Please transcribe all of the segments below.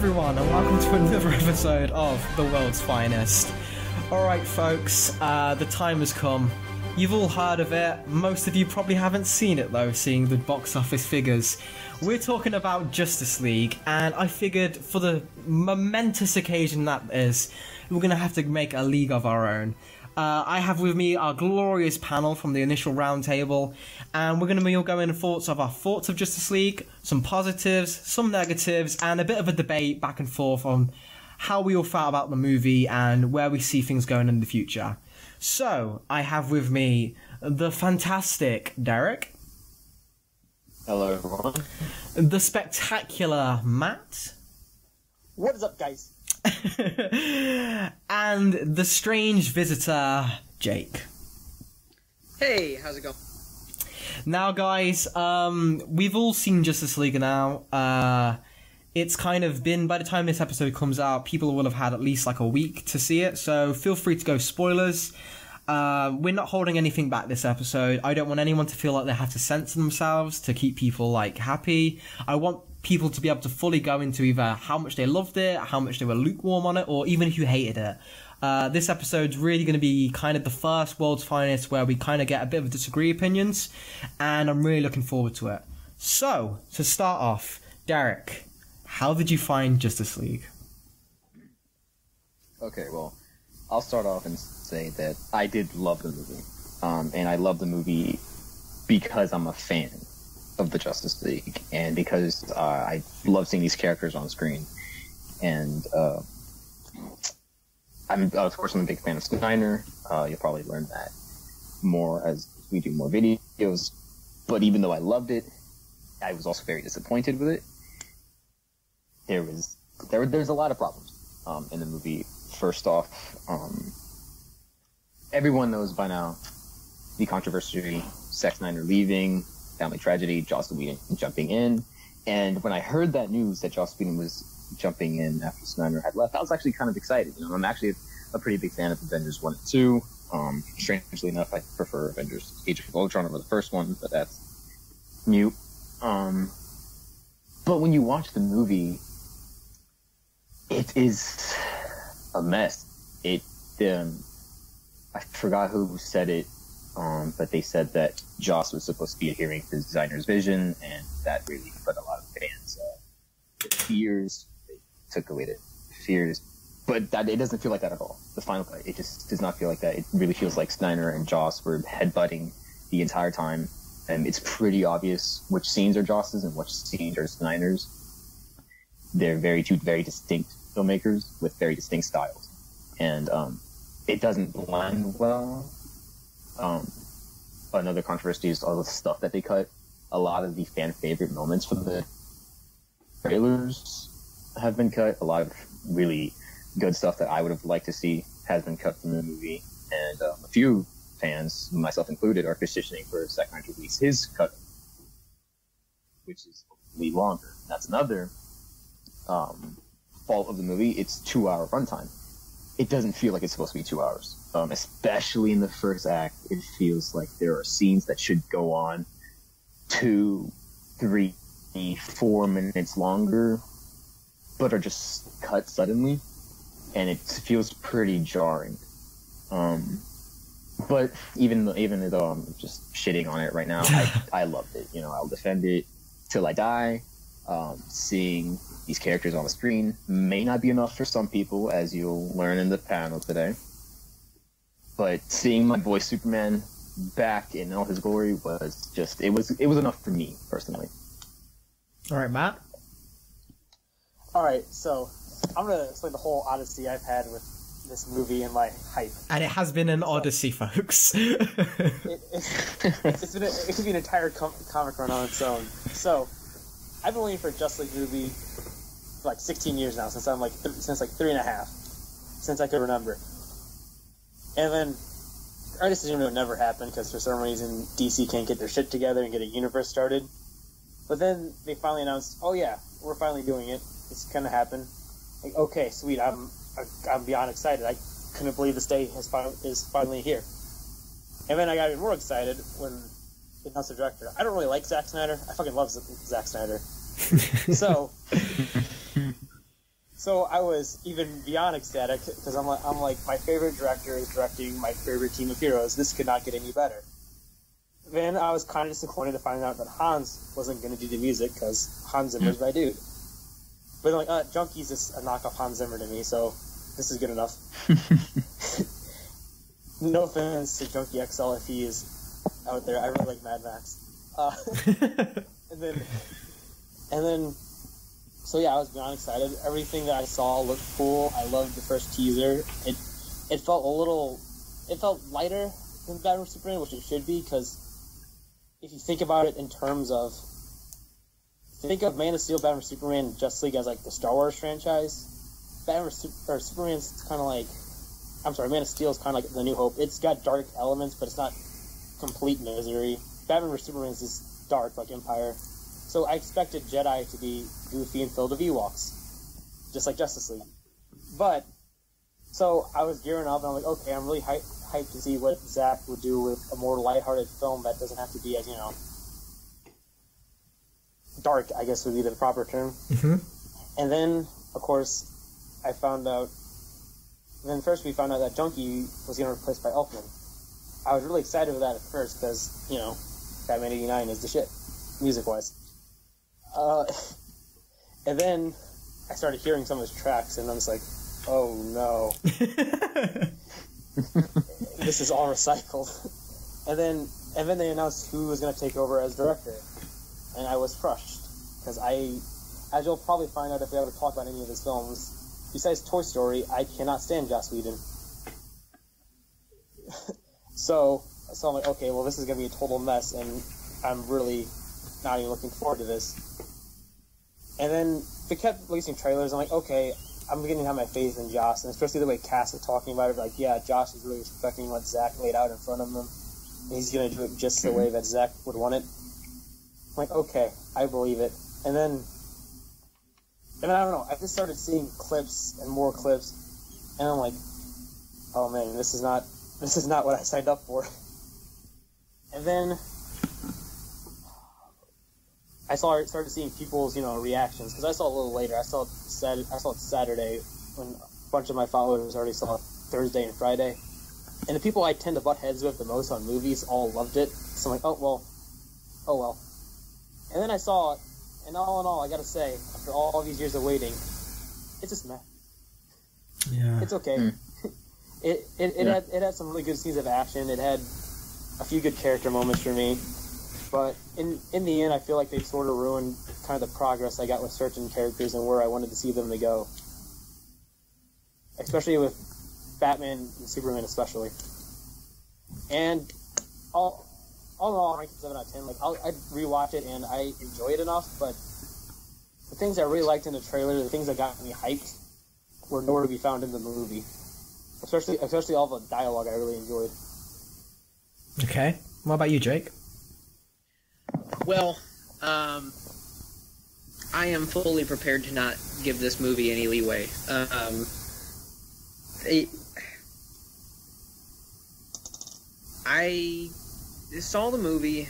everyone, and welcome to another episode of The World's Finest. Alright folks, the time has come. You've all heard of it. Most of you probably haven't seen it though, seeing the box office figures. We're talking about Justice League, and I figured for the momentous occasion that is, we're going to have to make a league of our own. I have with me our glorious panel from the initial roundtable, and we're going to be all going thoughts of Justice League, some positives, some negatives, and a bit of a debate back and forth on how we all felt about the movie and where we see things going in the future. So, I have with me the fantastic Derek. Hello, everyone. The spectacular Matt. What is up, guys? And the strange visitor, Jake. Hey, how's it going? Now, guys, we've all seen Justice League now. It's kind of been, by the time this episode comes out, people will have had at least like a week to see it, so feel free to go spoilers. We're not holding anything back this episode. I don't want anyone to feel like they have to censor themselves to keep people like happy. I want people to be able to fully go into either how much they loved it, how much they were lukewarm on it, or even if you hated it. This episode's really going to be kind of the first World's Finest where we kind of get a bit of disagree opinions, and I'm really looking forward to it. So, to start off, Derek, how did you find Justice League? Okay, well, I'll start off and say that I did love the movie. And I love the movie because I'm a fan of the Justice League, and because I love seeing these characters on screen. And I'm a big fan of Snyder. You'll probably learn that more as we do more videos. But even though I loved it, I was also very disappointed with it. There's a lot of problems in the movie. First off, everyone knows by now the controversy, Zack Snyder leaving, family tragedy, Joss Whedon jumping in. And when I heard that news that Joss Whedon was jumping in after Snyder had left, I was actually kind of excited. You know, I'm actually a pretty big fan of Avengers 1 and 2. Strangely enough, I prefer Avengers Age of Ultron over the first one, but that's mute. But when you watch the movie, it is a mess. I forgot who said it, but they said that Joss was supposed to be adhering to the designer's vision, and that really put a lot of fans fears. They took away the fears, but it doesn't feel like that at all. The final cut, it just does not feel like that. It really feels like Snyder and Joss were headbutting the entire time, and it's pretty obvious which scenes are Joss's and which scenes are Snyder's. They're two very distinct filmmakers with very distinct styles, and it doesn't blend well. Another controversy is all the stuff that they cut. A lot of the fan favorite moments from the trailers have been cut. A lot of really good stuff that I would have liked to see has been cut from the movie, and a few fans, myself included, are petitioning for Zack Snyder to release his cut, which is hopefully longer. That's another fault of the movie. It's 2-hour runtime. It doesn't feel like it's supposed to be 2 hours. Especially in the first act, it feels like there are scenes that should go on 2, 3, 4 minutes longer, but are just cut suddenly, and it feels pretty jarring. But even though I'm just shitting on it right now, I loved it. You know, I'll defend it till I die. Seeing these characters on the screen may not be enough for some people, as you'll learn in the panel today. But seeing my boy Superman back in all his glory was just, it was enough for me, personally. Alright, Matt? Alright, so I'm going to explain the whole odyssey I've had with this movie and my hype. And it has been an odyssey, folks. It could be an entire comic run on its own. So, I've been waiting for a Justice League movie for like 16 years now, since I'm since 3 and a half, since I could remember. And then our decision would never happen because for some reason DC can't get their shit together and get a universe started. But then they finally announced, oh yeah, we're finally doing it. It's gonna happen. Like, okay, sweet. I'm beyond excited. I couldn't believe this day is finally here. And then I got even more excited when they announced the director. I don't really like Zack Snyder. I fucking love Zack Snyder. So So I was even beyond ecstatic because I'm like, my favorite director is directing my favorite team of heroes. This could not get any better. Then I was kind of disappointed to find out that Hans wasn't going to do the music because Hans Zimmer's my dude. But then, like, Junkie's just a knockoff Hans Zimmer to me, so this is good enough. No offense to Junkie XL if he is out there. I really like Mad Max. And then, so yeah, I was beyond excited. Everything that I saw looked cool. I loved the first teaser. It felt lighter than Batman vs Superman, which it should be, because if you think about it in terms of, think of Man of Steel, Batman vs Superman, and Justice League as like the Star Wars franchise. Superman's kind of like, Man of Steel is kind of like the New Hope. It's got dark elements, but it's not complete misery. Batman vs Superman is just dark, like Empire. So I expected Jedi to be goofy and filled with Ewoks, just like Justice League. But, so I was gearing up, and I'm like, okay, I'm really hyped to see what Zack would do with a more lighthearted film that doesn't have to be as, dark, I guess would be the proper term. Mm-hmm. And then, of course, we found out that Junkie was getting replaced by Elfman. I was really excited with that at first because, Batman 89 is the shit, music-wise. And then I started hearing some of his tracks, and I was like, oh no. This is all recycled. And then they announced who was going to take over as director. And I was crushed. Because as you'll probably find out if we ever talk about any of his films, besides Toy Story, I cannot stand Joss Whedon. So I'm like, okay, well, this is going to be a total mess, and I'm really not even looking forward to this. And then they kept releasing trailers. I'm like, okay, I'm beginning to have my faith in Joss, and especially the way Cass is talking about it. Like, yeah, Joss is really respecting what Zack laid out in front of him, and he's going to do it just the way that Zack would want it. I'm like, okay, I believe it. And then I don't know, I just started seeing clips and more clips, and I'm like, oh man, this is not what I signed up for. And then I started seeing people's, reactions, because I saw it a little later. I saw it Saturday when a bunch of my followers already saw it Thursday and Friday. And the people I tend to butt heads with the most on movies all loved it. So I'm like, oh well. And then I saw it, and all in all, I gotta say, after all these years of waiting, it's just meh. Yeah. It's okay. It had some really good scenes of action. It had a few good character moments for me. But in the end, I feel like they sort of ruined kind of the progress I got with certain characters and where I wanted to see them to go. Especially with Batman and Superman especially. And all in all, I rank it 7 out of 10. Like, I'd rewatch it and I enjoy it enough, but the things I really liked in the trailer, the things that got me hyped, were nowhere to be found in the movie. Especially all the dialogue I really enjoyed. Okay. What about you, Jake? Well, I am fully prepared to not give this movie any leeway. I saw the movie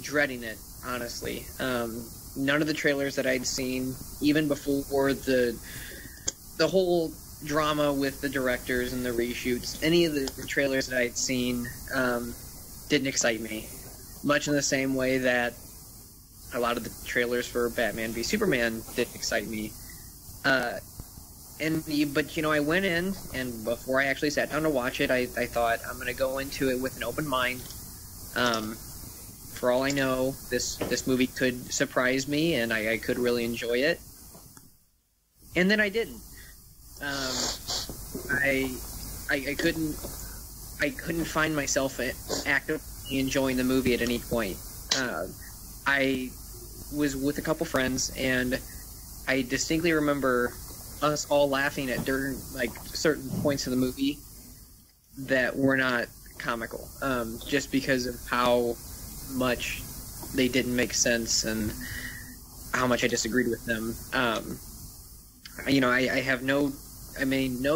dreading it, honestly. None of the trailers that I'd seen, even before the whole drama with the directors and the reshoots, any of the trailers that I'd seen didn't excite me. Much in the same way that a lot of the trailers for Batman v Superman didn't excite me. But I went in, and before I actually sat down to watch it, I thought, I'm going to go into it with an open mind. For all I know, this movie could surprise me, and I could really enjoy it. And then I didn't. I couldn't find myself actively enjoying the movie at any point. I was with a couple friends, and I distinctly remember us all laughing at during certain points of the movie that were not comical, just because of how much they didn't make sense and how much I disagreed with them. I have no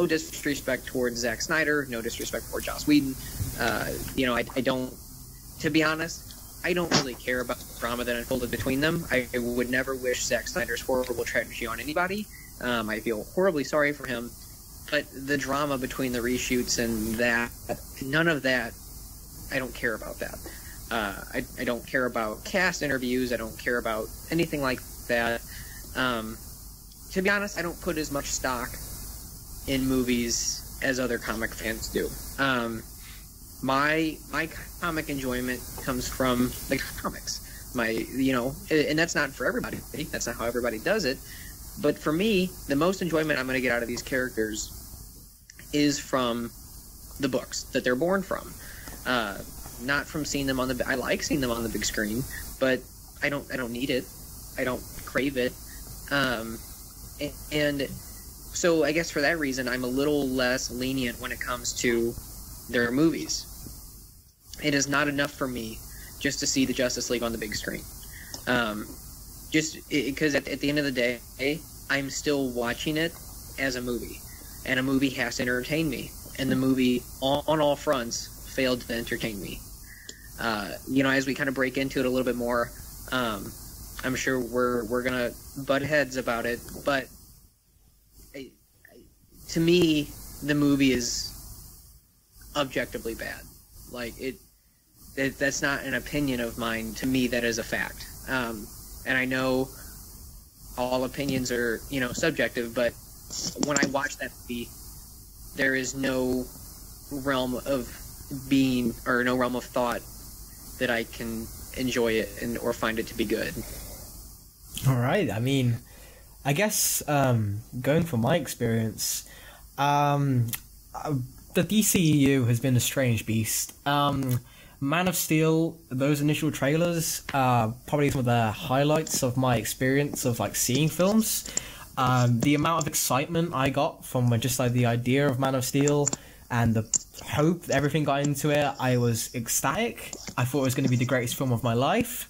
disrespect towards Zack Snyder, no disrespect for Joss Whedon. I don't, to be honest, I don't really care about the drama that unfolded between them. I would never wish Zack Snyder's horrible tragedy on anybody. I feel horribly sorry for him. But the drama between the reshoots and that, none of that, I don't care about that. I don't care about cast interviews. I don't care about anything like that. To be honest, I don't put as much stock in movies as other comic fans do. My comic enjoyment comes from the comics. And that's not for everybody. That's not how everybody does it. But for me, the most enjoyment I'm going to get out of these characters is from the books that they're born from. Not from seeing them on the. I like seeing them on the big screen, but I don't need it. I don't crave it. And so I guess for that reason, I'm a little less lenient when it comes to their movies. It is not enough for me just to see the Justice League on the big screen. Because at the end of the day, I'm still watching it as a movie, and a movie has to entertain me, and the movie on all fronts failed to entertain me. As we kind of break into it a little bit more, I'm sure we're gonna butt heads about it, but to me, the movie is objectively bad. Like that's not an opinion of mine. To me, that is a fact. And I know all opinions are, subjective, but when I watch that movie, there is no realm of being or no realm of thought that I can enjoy it or find it to be good. All right. I mean, I guess going from my experience, the DCEU has been a strange beast. Man of Steel, those initial trailers are probably some of the highlights of my experience of seeing films. The amount of excitement I got from just the idea of Man of Steel and the hope that everything got into it, I was ecstatic. I thought it was going to be the greatest film of my life.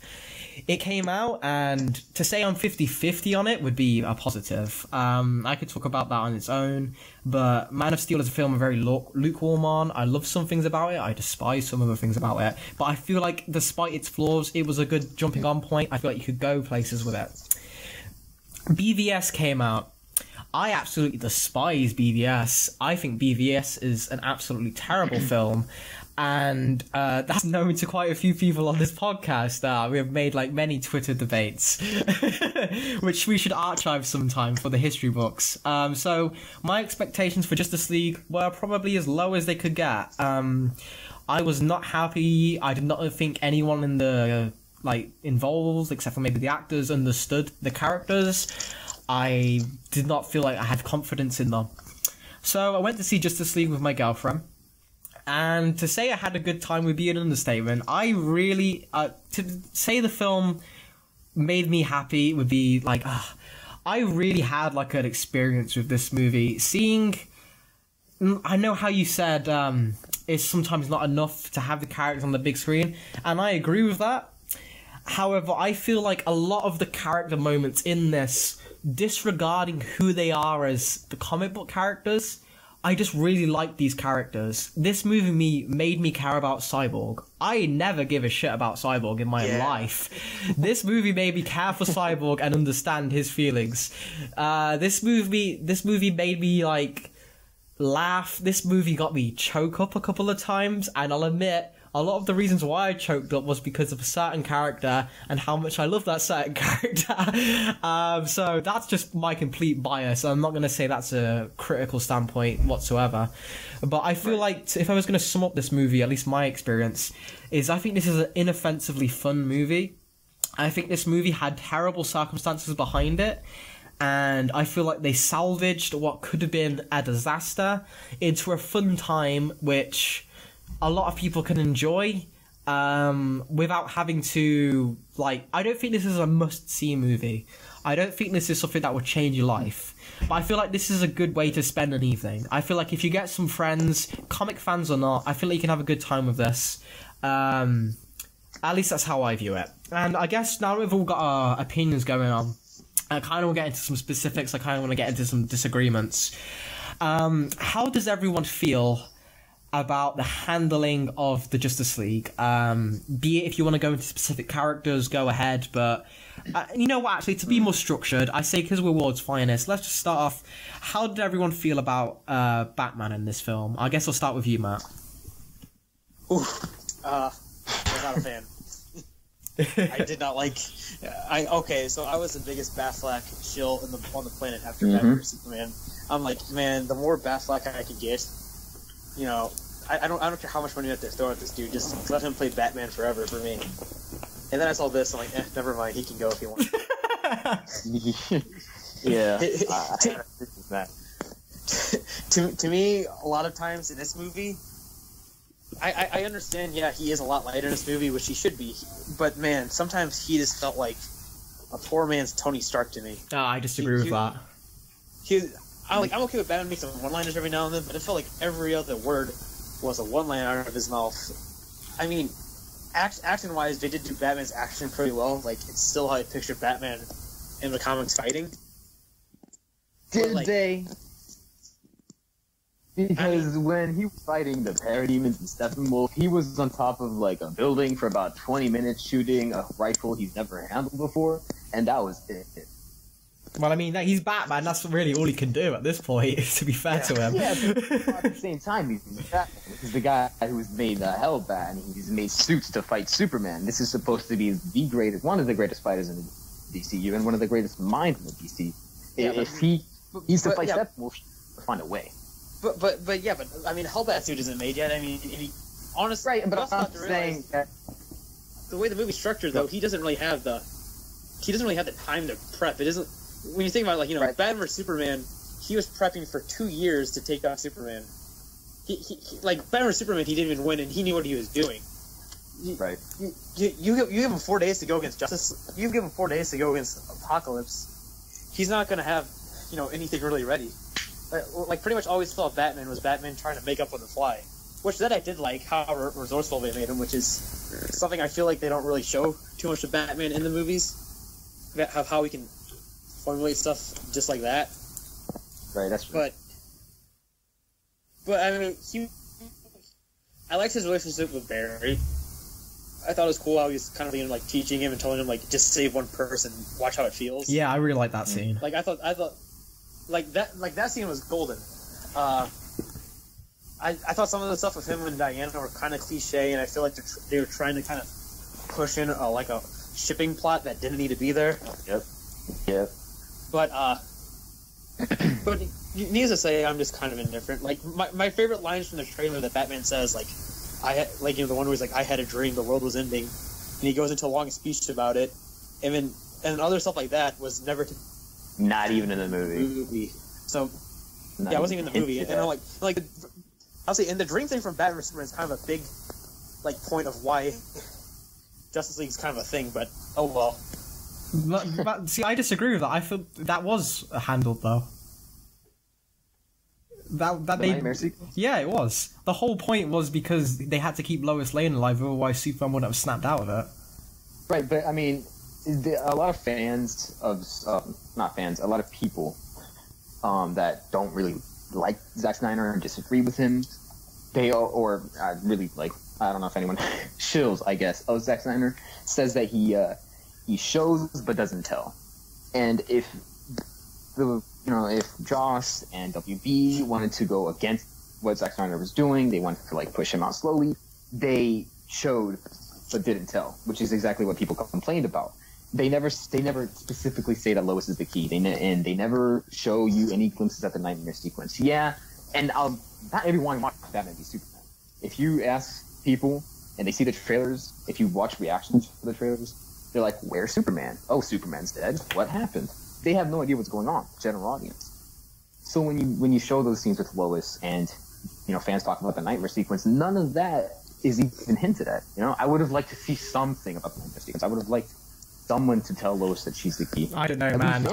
It came out, and to say I'm 50-50 on it would be a positive. I could talk about that on its own, but Man of Steel is a film I'm very lukewarm on. I love some things about it, I despise some other things about it, but I feel like despite its flaws, it was a good jumping on point. I feel like you could go places with it. BVS came out. I absolutely despise BVS. I think BVS is an absolutely terrible film. And that's known to quite a few people on this podcast. We have made many Twitter debates, which we should archive sometime for the history books. So my expectations for Justice League were probably as low as they could get. I was not happy. I did not think anyone in the involved, except for maybe the actors, understood the characters. I did not feel like I had confidence in them. So I went to see Justice League with my girlfriend. And to say I had a good time would be an understatement. I really, to say the film made me happy would be I really had an experience with this movie. I know how you said it's sometimes not enough to have the characters on the big screen, and I agree with that. However, I feel like a lot of the character moments in this, disregarding who they are as the comic book characters, I just really like these characters. This movie made me care about Cyborg. I never give a shit about Cyborg in my life. This movie made me care for Cyborg and understand his feelings. This movie made me laugh. This movie got me choke up a couple of times, and I'll admit, a lot of the reasons why I choked up was because of a certain character and how much I love that certain character. So that's just my complete bias. I'm not going to say that's a critical standpoint whatsoever. But I feel like if I was going to sum up this movie, at least my experience, is I think this is an inoffensively fun movie. I think this movie had terrible circumstances behind it. And I feel like they salvaged what could have been a disaster into a fun time, which a lot of people can enjoy without having to I don't think this is a must-see movie. I don't think this is something that would change your life, but I feel like this is a good way to spend an evening. I feel like if you get some friends, comic fans or not, I feel like you can have a good time with this. At least that's how I view it. And I guess now we've all got our opinions going on, I kind of want to get into some specifics. I kind of want to get into some disagreements. How does everyone feel about the handling of the Justice League. Be it if you want to go into specific characters, go ahead. But you know what? Actually, to be more structured, I say because we're world's finest. Let's just start off. How did everyone feel about Batman in this film? I guess I'll start with you, Matt. I'm not a fan. I did not like. So I was the biggest Batfleck shill on the planet after Batman vs Superman. I'm like, man, the more Batfleck I could get, you know, I don't care how much money they're throwing at this dude. Just let him play Batman forever for me. And then I saw this, I'm like, never mind. He can go if he wants. Yeah. To me, a lot of times in this movie, I understand, yeah, he is a lot lighter in this movie, which he should be. But, man, sometimes he just felt like a poor man's Tony Stark to me. Oh, I disagree with that. I'm okay with Batman making some one-liners every now and then, but it felt like every other word was a one-liner out of his mouth. I mean, action-wise, they did do Batman's action pretty well. Like, it's still how I picture Batman in the comics fighting. Did they? Because when he was fighting the Parademons and Steppenwolf, he was on top of like a building for about 20 minutes shooting a rifle he's never handled before, and that was it. Well, I mean, he's Batman. That's really all he can do at this point, to be fair to him. Yeah, but at the same time, he's Batman. He's the guy who's made Hellbat, and he's made suits to fight Superman. This is supposed to be one of the greatest fighters in the DCU, and one of the greatest minds in the DC. Yeah, if he needs to fight Steppenwolf, he'll find a way. But I mean, Hellbat suit isn't made yet. I mean, honestly, right? But I'm saying that the way the movie's structured, though, he doesn't really have the time to prep. It isn't when you think about, like, you know, right. Batman vs Superman. He was prepping for 2 years to take down Superman. He like Batman vs Superman. He didn't even win, and he knew what he was doing. Right. You give him 4 days to go against Justice. You give him 4 days to go against Apocalypse. He's not going to have, you know, anything really ready. Like, pretty much always thought Batman was Batman trying to make up on the fly. Which that I did like, how resourceful they made him, which is something I feel like they don't really show too much of Batman in the movies. How he can formulate stuff just like that. Right, that's true. But I mean, I liked his relationship with Barry. I thought it was cool how he was kind of, you know, like, teaching him and telling him, like, just save one person, watch how it feels. Yeah, I really like that scene. Like, I thought that scene was golden. I thought some of the stuff with him and Diana were kind of cliche, and I feel like they were trying to kind of push in a shipping plot that didn't need to be there. Yep. But needless to say, I'm just kind of indifferent. Like, my favorite lines from the trailer that Batman says, like, the one where he's like, I had a dream, the world was ending, and he goes into a long speech about it, and other stuff like that was never not even in the movie. So, it wasn't even in the movie. And I'm like, I'll say, and the dream thing from Batman vs Superman is kind of a big, like, point of why Justice League is kind of a thing. But oh well. But see, I disagree with that. I feel that was handled though. That they, yeah, it was. The whole point was because they had to keep Lois Lane alive, otherwise Superman wouldn't have snapped out of it. Right, but I mean, a lot of fans of not fans, a lot of people that don't really like Zack Snyder and disagree with him, or really, like, I don't know if anyone shills, I guess, of Zack Snyder, says that he shows but doesn't tell. And if Joss and WB wanted to go against what Zack Snyder was doing, they wanted to, like, push him out slowly, they showed but didn't tell, which is exactly what people complained about. They never specifically say that Lois is the key. They never show you any glimpses at the nightmare sequence. Yeah, and not everyone watches Batman v Superman. If you ask people and they see the trailers, if you watch reactions for the trailers, they're like, "Where's Superman? Oh, Superman's dead. What happened?" They have no idea what's going on. General audience. So when you show those scenes with Lois and, you know, fans talk about the nightmare sequence, none of that is even hinted at. You know, I would have liked to see something about the nightmare sequence. I would have liked someone to tell Lois that she's the key. I don't know, man.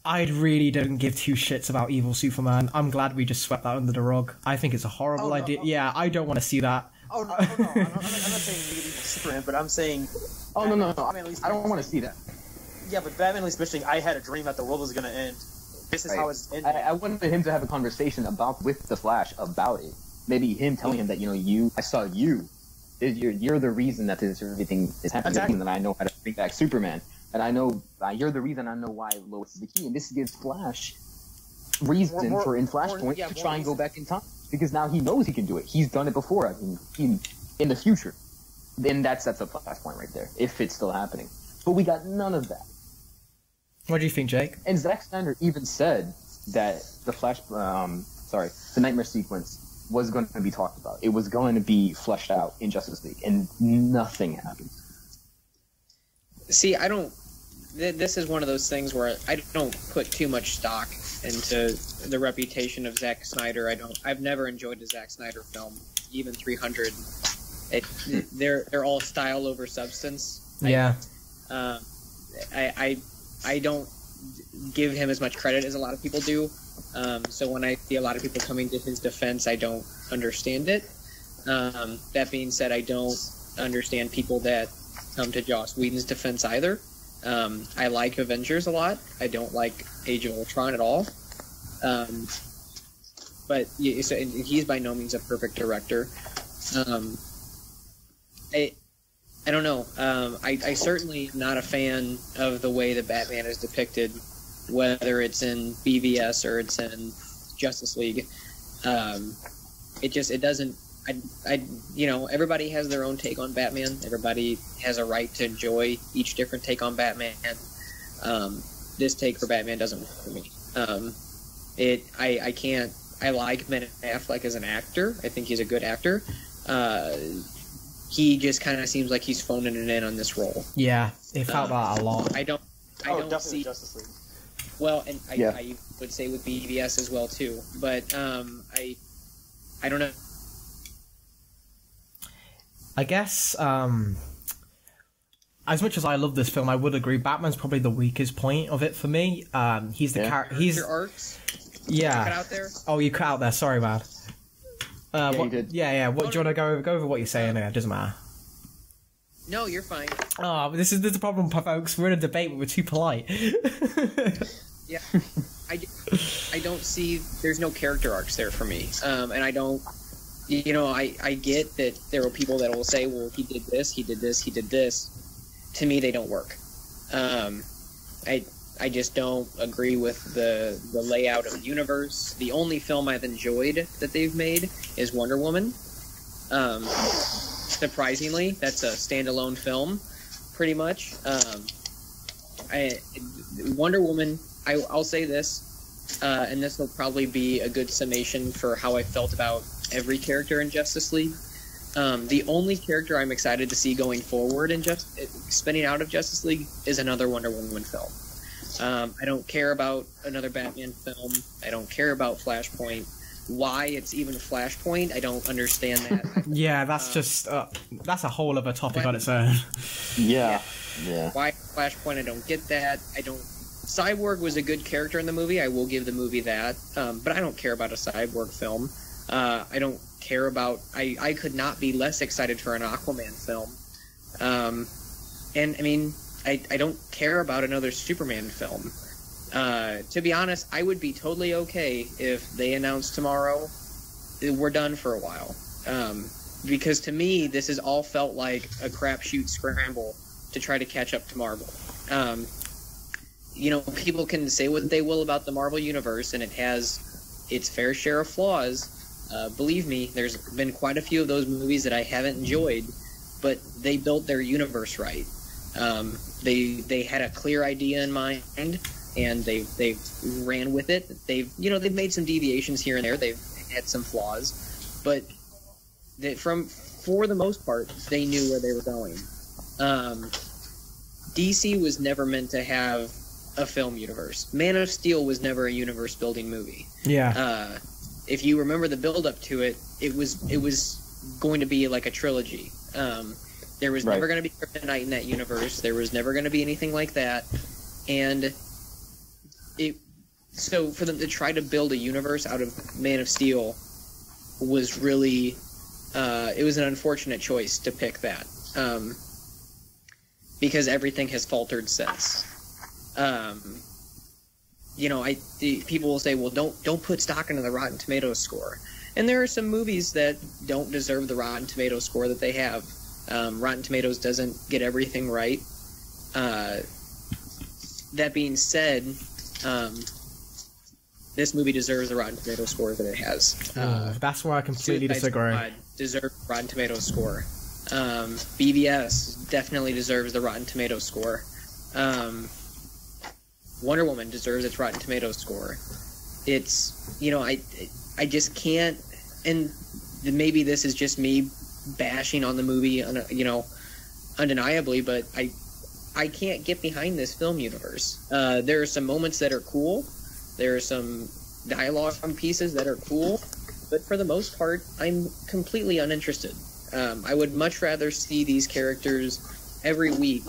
I really don't give two shits about evil Superman. I'm glad we just swept that under the rug. I think it's a horrible idea. Yeah, I don't want to see that. Oh no! I'm not saying evil Superman, but I'm saying. No! I don't want to see that. Yeah, but Batman at least mentioning, I had a dream that the world was going to end. this is Right. how it's ending. I wanted him to have a conversation with the Flash about it. Maybe him telling him that, I saw you. You're the reason that this everything is happening. Exactly. And I know how to bring back Superman. And I know you're the reason I know why Lois is the key. And this gives Flash reason in Flashpoint to try and go back in time. Because now he knows he can do it. He's done it before. I mean, in the future. Then that sets up Flashpoint right there, if it's still happening. But we got none of that. What do you think, Jake? And Zack Snyder even said that the Nightmare sequence was going to be talked about. It was going to be fleshed out in Justice League, and nothing happened. See, this is one of those things where I don't put too much stock into the reputation of Zack Snyder. I've never enjoyed a Zack Snyder film, even 300. They're all style over substance. Yeah. I don't give him as much credit as a lot of people do. So when I see a lot of people coming to his defense, I don't understand it. That being said, I don't understand people that come to Joss Whedon's defense either. I like Avengers a lot. I don't like Age of Ultron at all. But so he's by no means a perfect director. I don't know. I certainly am not a fan of the way that Batman is depicted, whether it's in BVS or it's in Justice League. It doesn't. Everybody has their own take on Batman. Everybody has a right to enjoy each different take on Batman. This take for Batman doesn't work for me. I can't. I like Ben Affleck as an actor. I think he's a good actor. He just kind of seems like he's phoning it in on this role. Yeah, it felt that a lot. I don't definitely see Justice League. Well, and I would say with BVS as well too. But I don't know. I guess as much as I love this film, I would agree Batman's probably the weakest point of it for me. He's the character. He's your arcs. Yeah. Cut out there. Oh, you cut out there. Sorry, man. You did. Yeah. What do you want to go over what you're saying there? It doesn't matter. No, you're fine. Oh, this is the problem, folks. We're in a debate, but we're too polite. Yeah, I don't see. There's no character arcs there for me, and I don't. I get that there are people that will say, "Well, he did this, he did this, he did this." To me, they don't work. I just don't agree with the layout of the universe. The only film I've enjoyed that they've made is Wonder Woman. Surprisingly, that's a standalone film, pretty much. Wonder Woman, I'll say this, and this will probably be a good summation for how I felt about every character in Justice League. The only character I'm excited to see going forward in spinning out of Justice League is another Wonder Woman film. I don't care about another Batman film. I don't care about Flashpoint. Why it's even Flashpoint, I don't understand that. Yeah, that's just that's a whole other topic on its own. Yeah. Why Flashpoint? I don't get that. Cyborg was a good character in the movie. I will give the movie that. But I don't care about a Cyborg film. I don't care about. I could not be less excited for an Aquaman film. And I mean, I don't care about another Superman film. To be honest, I would be totally okay if they announced tomorrow we're done for a while. Because to me, this has all felt like a crapshoot scramble to try to catch up to Marvel. People can say what they will about the Marvel Universe, and it has its fair share of flaws. Believe me, there's been quite a few of those movies that I haven't enjoyed, but they built their universe right. They had a clear idea in mind, and they ran with it. They've made some deviations here and there. They've had some flaws, but for the most part, they knew where they were going. DC was never meant to have a film universe. Man of Steel was never a universe building movie. Yeah. If you remember the build up to it, it was going to be like a trilogy. There was never going to be Kryptonite in that universe. There was never going to be anything like that. And so for them to try to build a universe out of Man of Steel was really, it was an unfortunate choice to pick that. Because everything has faltered since. people will say, well, don't put stock into the Rotten Tomatoes score. And there are some movies that don't deserve the Rotten Tomatoes score that they have. Rotten Tomatoes doesn't get everything right. That being said, this movie deserves the Rotten Tomatoes score that it has. That's where I completely disagree. Deserves Rotten Tomatoes score. BVS definitely deserves the Rotten Tomatoes score. Wonder Woman deserves its Rotten Tomatoes score. It's, I just can't, and maybe this is just me bashing on the movie, undeniably, but I can't get behind this film universe. There are some moments that are cool. There are some dialogue pieces that are cool, but for the most part, I'm completely uninterested. I would much rather see these characters every week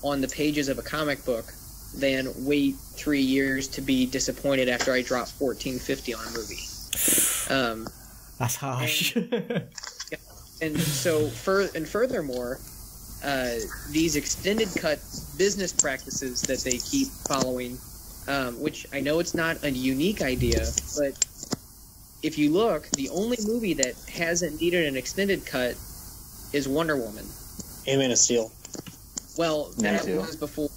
on the pages of a comic book than wait 3 years to be disappointed after I drop $14.50 on a movie. That's harsh. And so, furthermore, these extended cut business practices that they keep following, which I know it's not a unique idea, but if you look, the only movie that hasn't needed an extended cut is Wonder Woman. And Man of Steel. Well, that was before.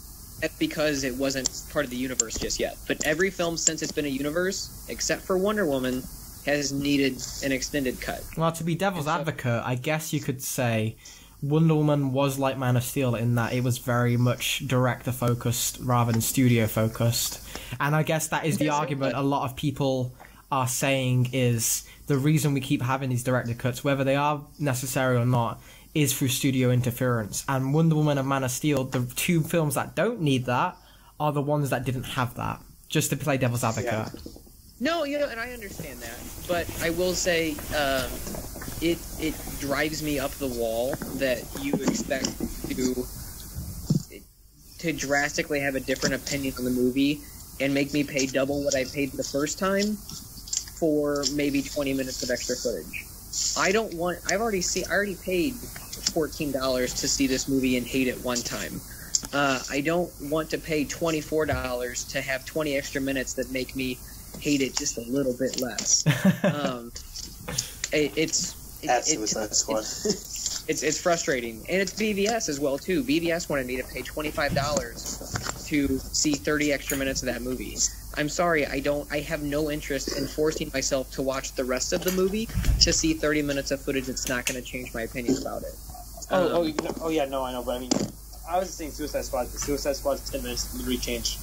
That's because it wasn't part of the universe just yet. But every film since it's been a universe, except for Wonder Woman, has needed an extended cut. Well, to be devil's advocate, I guess you could say Wonder Woman was like Man of Steel in that it was very much director-focused rather than studio-focused. And I guess that is the argument a lot of people are saying is the reason we keep having these director cuts, whether they are necessary or not, is through studio interference. And Wonder Woman and Man of Steel, the two films that don't need that, are the ones that didn't have that. Just to play devil's advocate. Yeah. No, and I understand that, but I will say it drives me up the wall that you expect to drastically have a different opinion on the movie and make me pay double what I paid the first time for maybe 20 minutes of extra footage. I already paid $14 to see this movie and hate it one time. I don't want to pay $24 to have 20 extra minutes that make me hate it just a little bit less. Suicide Squad. It's frustrating, and it's BVS as well too. BVS wanted me to pay $25 to see 30 extra minutes of that movie. I'm sorry, I have no interest in forcing myself to watch the rest of the movie to see 30 minutes of footage that's not going to change my opinion about it. I know, but I mean, I was saying Suicide Squad. Suicide Squad's 10 minutes literally changed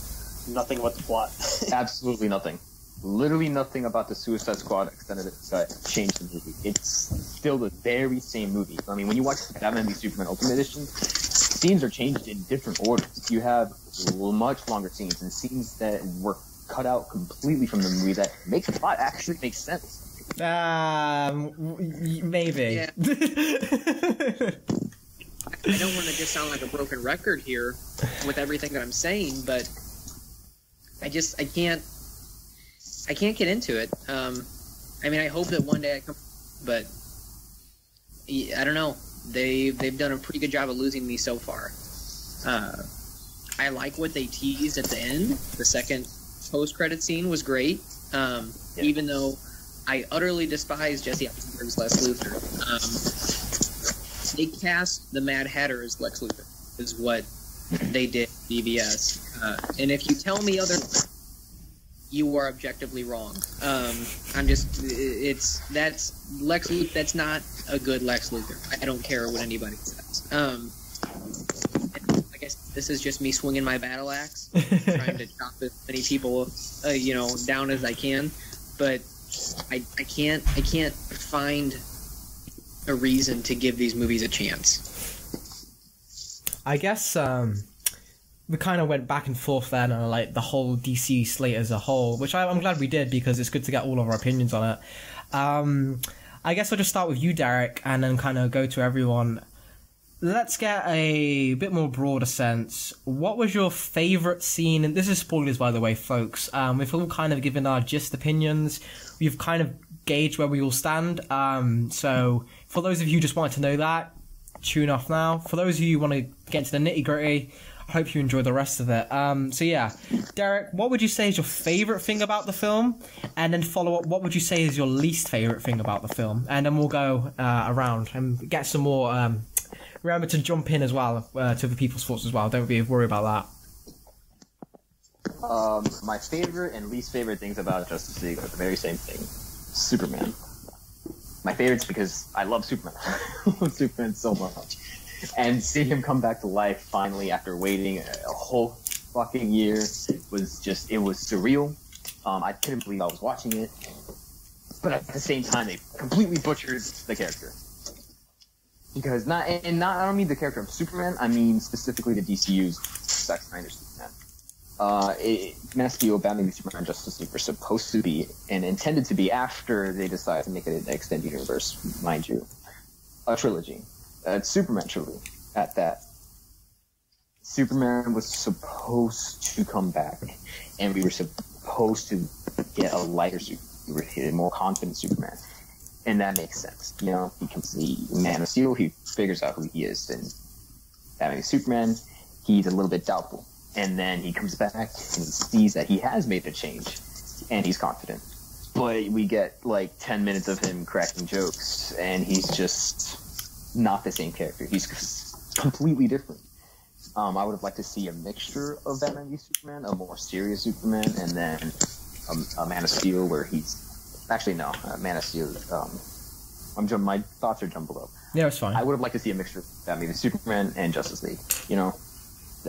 nothing about the plot. Absolutely nothing. Literally nothing about the Suicide Squad extended cut changed the movie. It's still the very same movie. I mean, when you watch Batman v Superman Ultimate Edition, scenes are changed in different orders. You have much longer scenes and scenes that were cut out completely from the movie that make the plot actually make sense. Maybe. Yeah. I don't want to just sound like a broken record here with everything that I'm saying, but I can't get into it. I mean, I hope that one day I come, but I don't know. They've done a pretty good job of losing me so far. I like what they teased at the end. The second post-credit scene was great, even though I utterly despise Jesse Eisenberg's Lex Luthor. They cast the Mad Hatter as Lex Luthor, is what they did at BVS. And if you tell me otherwise, you are objectively wrong. That's Lex Luthor. That's not a good Lex Luthor. I don't care what anybody says. I guess this is just me swinging my battle axe, trying to chop as many people, down as I can. But I can't find a reason to give these movies a chance. I guess we kind of went back and forth then on like the whole DC slate as a whole, which I'm glad we did because it's good to get all of our opinions on it. I guess I'll just start with you, Derek, and then kind of go to everyone. Let's get a bit more broader sense. What was your favourite scene? And this is spoilers, by the way, folks. We've all kind of given our gist opinions. We've kind of gauged where we all stand. So for those of you who just wanted to know that, tune off now. For those of you who want to get into the nitty-gritty, hope you enjoy the rest of it. So yeah, Derek, what would you say is your favourite thing about the film? And then follow up, what would you say is your least favourite thing about the film? And then we'll go around and get some more... remember to jump in as well to the people's thoughts as well. Don't be worried about that. My favorite and least favorite things about Justice League are the very same thing. Superman. My favorite's because I love Superman. I love Superman so much. And seeing him come back to life finally after waiting a whole fucking year was just, it was surreal. I couldn't believe I was watching it. But at the same time, they completely butchered the character. Because I don't mean the character of Superman, I mean specifically the DCU's Zack Snyder's Superman. Man of Steel, Batman v Superman, Justice League were supposed to be, and intended to be after they decided to make it an extended universe, mind you. A trilogy. A Superman trilogy, at that. Superman was supposed to come back, and we were supposed to get a lighter Superman. We were getting a more confident Superman. And that makes sense. You know, he becomes the Man of Steel, he figures out who he is, and Batman v Superman, he's a little bit doubtful. And then he comes back and he sees that he has made a change, and he's confident. But we get like 10 minutes of him cracking jokes, and he's just not the same character. He's completely different. I would have liked to see a mixture of Batman v Superman, a more serious Superman, and then a Man of Steel where he's... Actually, no, Man of Steel... my thoughts are jumbled up. Yeah, it's fine. I would have liked to see a mixture of Batman v Superman and Justice League. You know?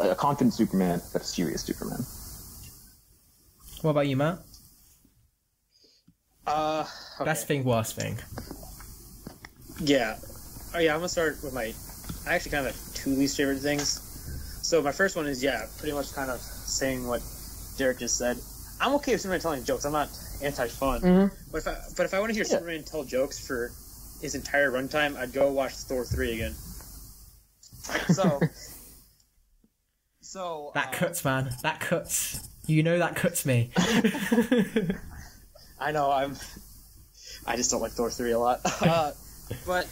A confident Superman, but a serious Superman. What about you, Matt? Okay. Best thing, worst thing. Yeah. Oh yeah, I'm gonna start with I actually kind of have two least favorite things. So my first one is, pretty much kind of saying what Derek just said. I'm okay with Superman telling jokes. I'm not anti-fun. Mm-hmm. But if I want to hear Superman tell jokes for his entire runtime, I'd go watch Thor 3 again. So that cuts, man. That cuts. You know that cuts me. I know. I just don't like Thor 3 a lot. But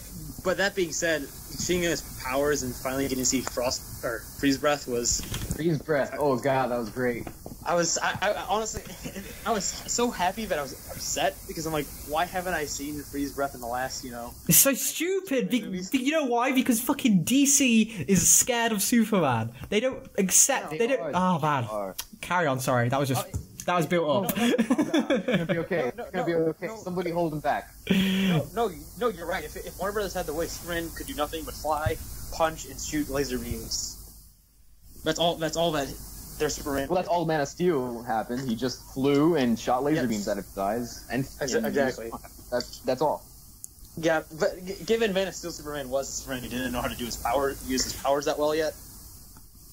that being said, seeing his powers and finally getting to see freeze breath was... Freeze breath. Oh god, that was great. I honestly, I was so happy that I was upset because I'm like, why haven't I seen freeze breath in the last, It's so stupid. You know why? Because fucking DC is scared of Superman. They don't accept. They don't. Oh man. Carry on. Sorry, that was just. That was built up. It's gonna be okay. It's gonna be okay. Somebody hold him back. No, you're right. If Warner Brothers had the way, Superman could do nothing but fly, punch, and shoot laser beams. That's all that their Superman. Well, that's all Man of Steel happened. He just flew and shot laser beams out of his eyes, and exactly. That's all. Yeah, but given Man of Steel, Superman was Superman who didn't know how to use his powers that well yet.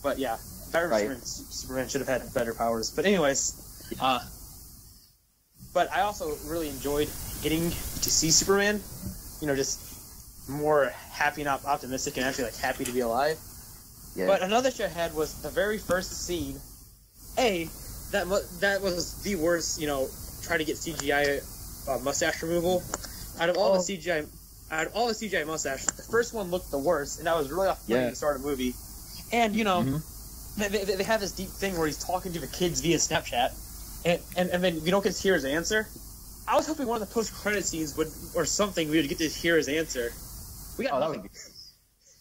But yeah, Superman should have had better powers. But anyways. But I also really enjoyed getting to see Superman, just more happy and optimistic and actually happy to be alive. Yeah. But another issue I had was the very first scene. That was the worst. Try to get CGI mustache removal. Out of all the CGI mustache, the first one looked the worst, and that was really off-putting to start a movie. And they have this deep thing where he's talking to the kids via Snapchat. And then we don't get to hear his answer. I was hoping one of the post-credit scenes or something we would get to hear his answer. We got nothing.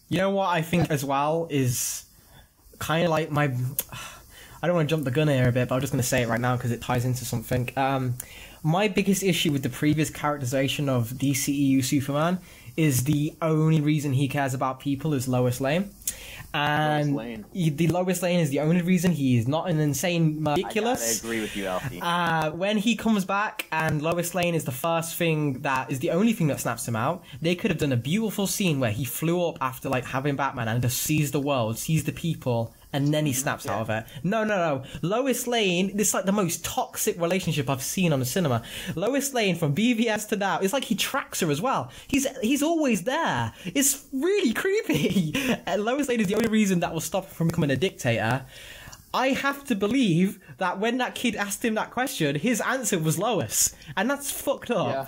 You know what I think as well is kind of like my... I don't want to jump the gun here a bit, but I'm just going to say it right now because it ties into something. My biggest issue with the previous characterization of DCEU Superman is the only reason he cares about people is Lois Lane. And the Lois Lane is the only reason he is not an insane ridiculous. I agree with you, Alfie. When he comes back and Lois Lane is the only thing that snaps him out, they could have done a beautiful scene where he flew up after having Batman and just sees the world, sees the people, and then he snaps out of it. No. Lois Lane, this is the most toxic relationship I've seen on the cinema. Lois Lane from BVS to now, it's like he tracks her as well. He's always there. It's really creepy. And Lois Lane is the only reason that will stop him from becoming a dictator. I have to believe that when that kid asked him that question, his answer was Lois. And that's fucked up. Yeah.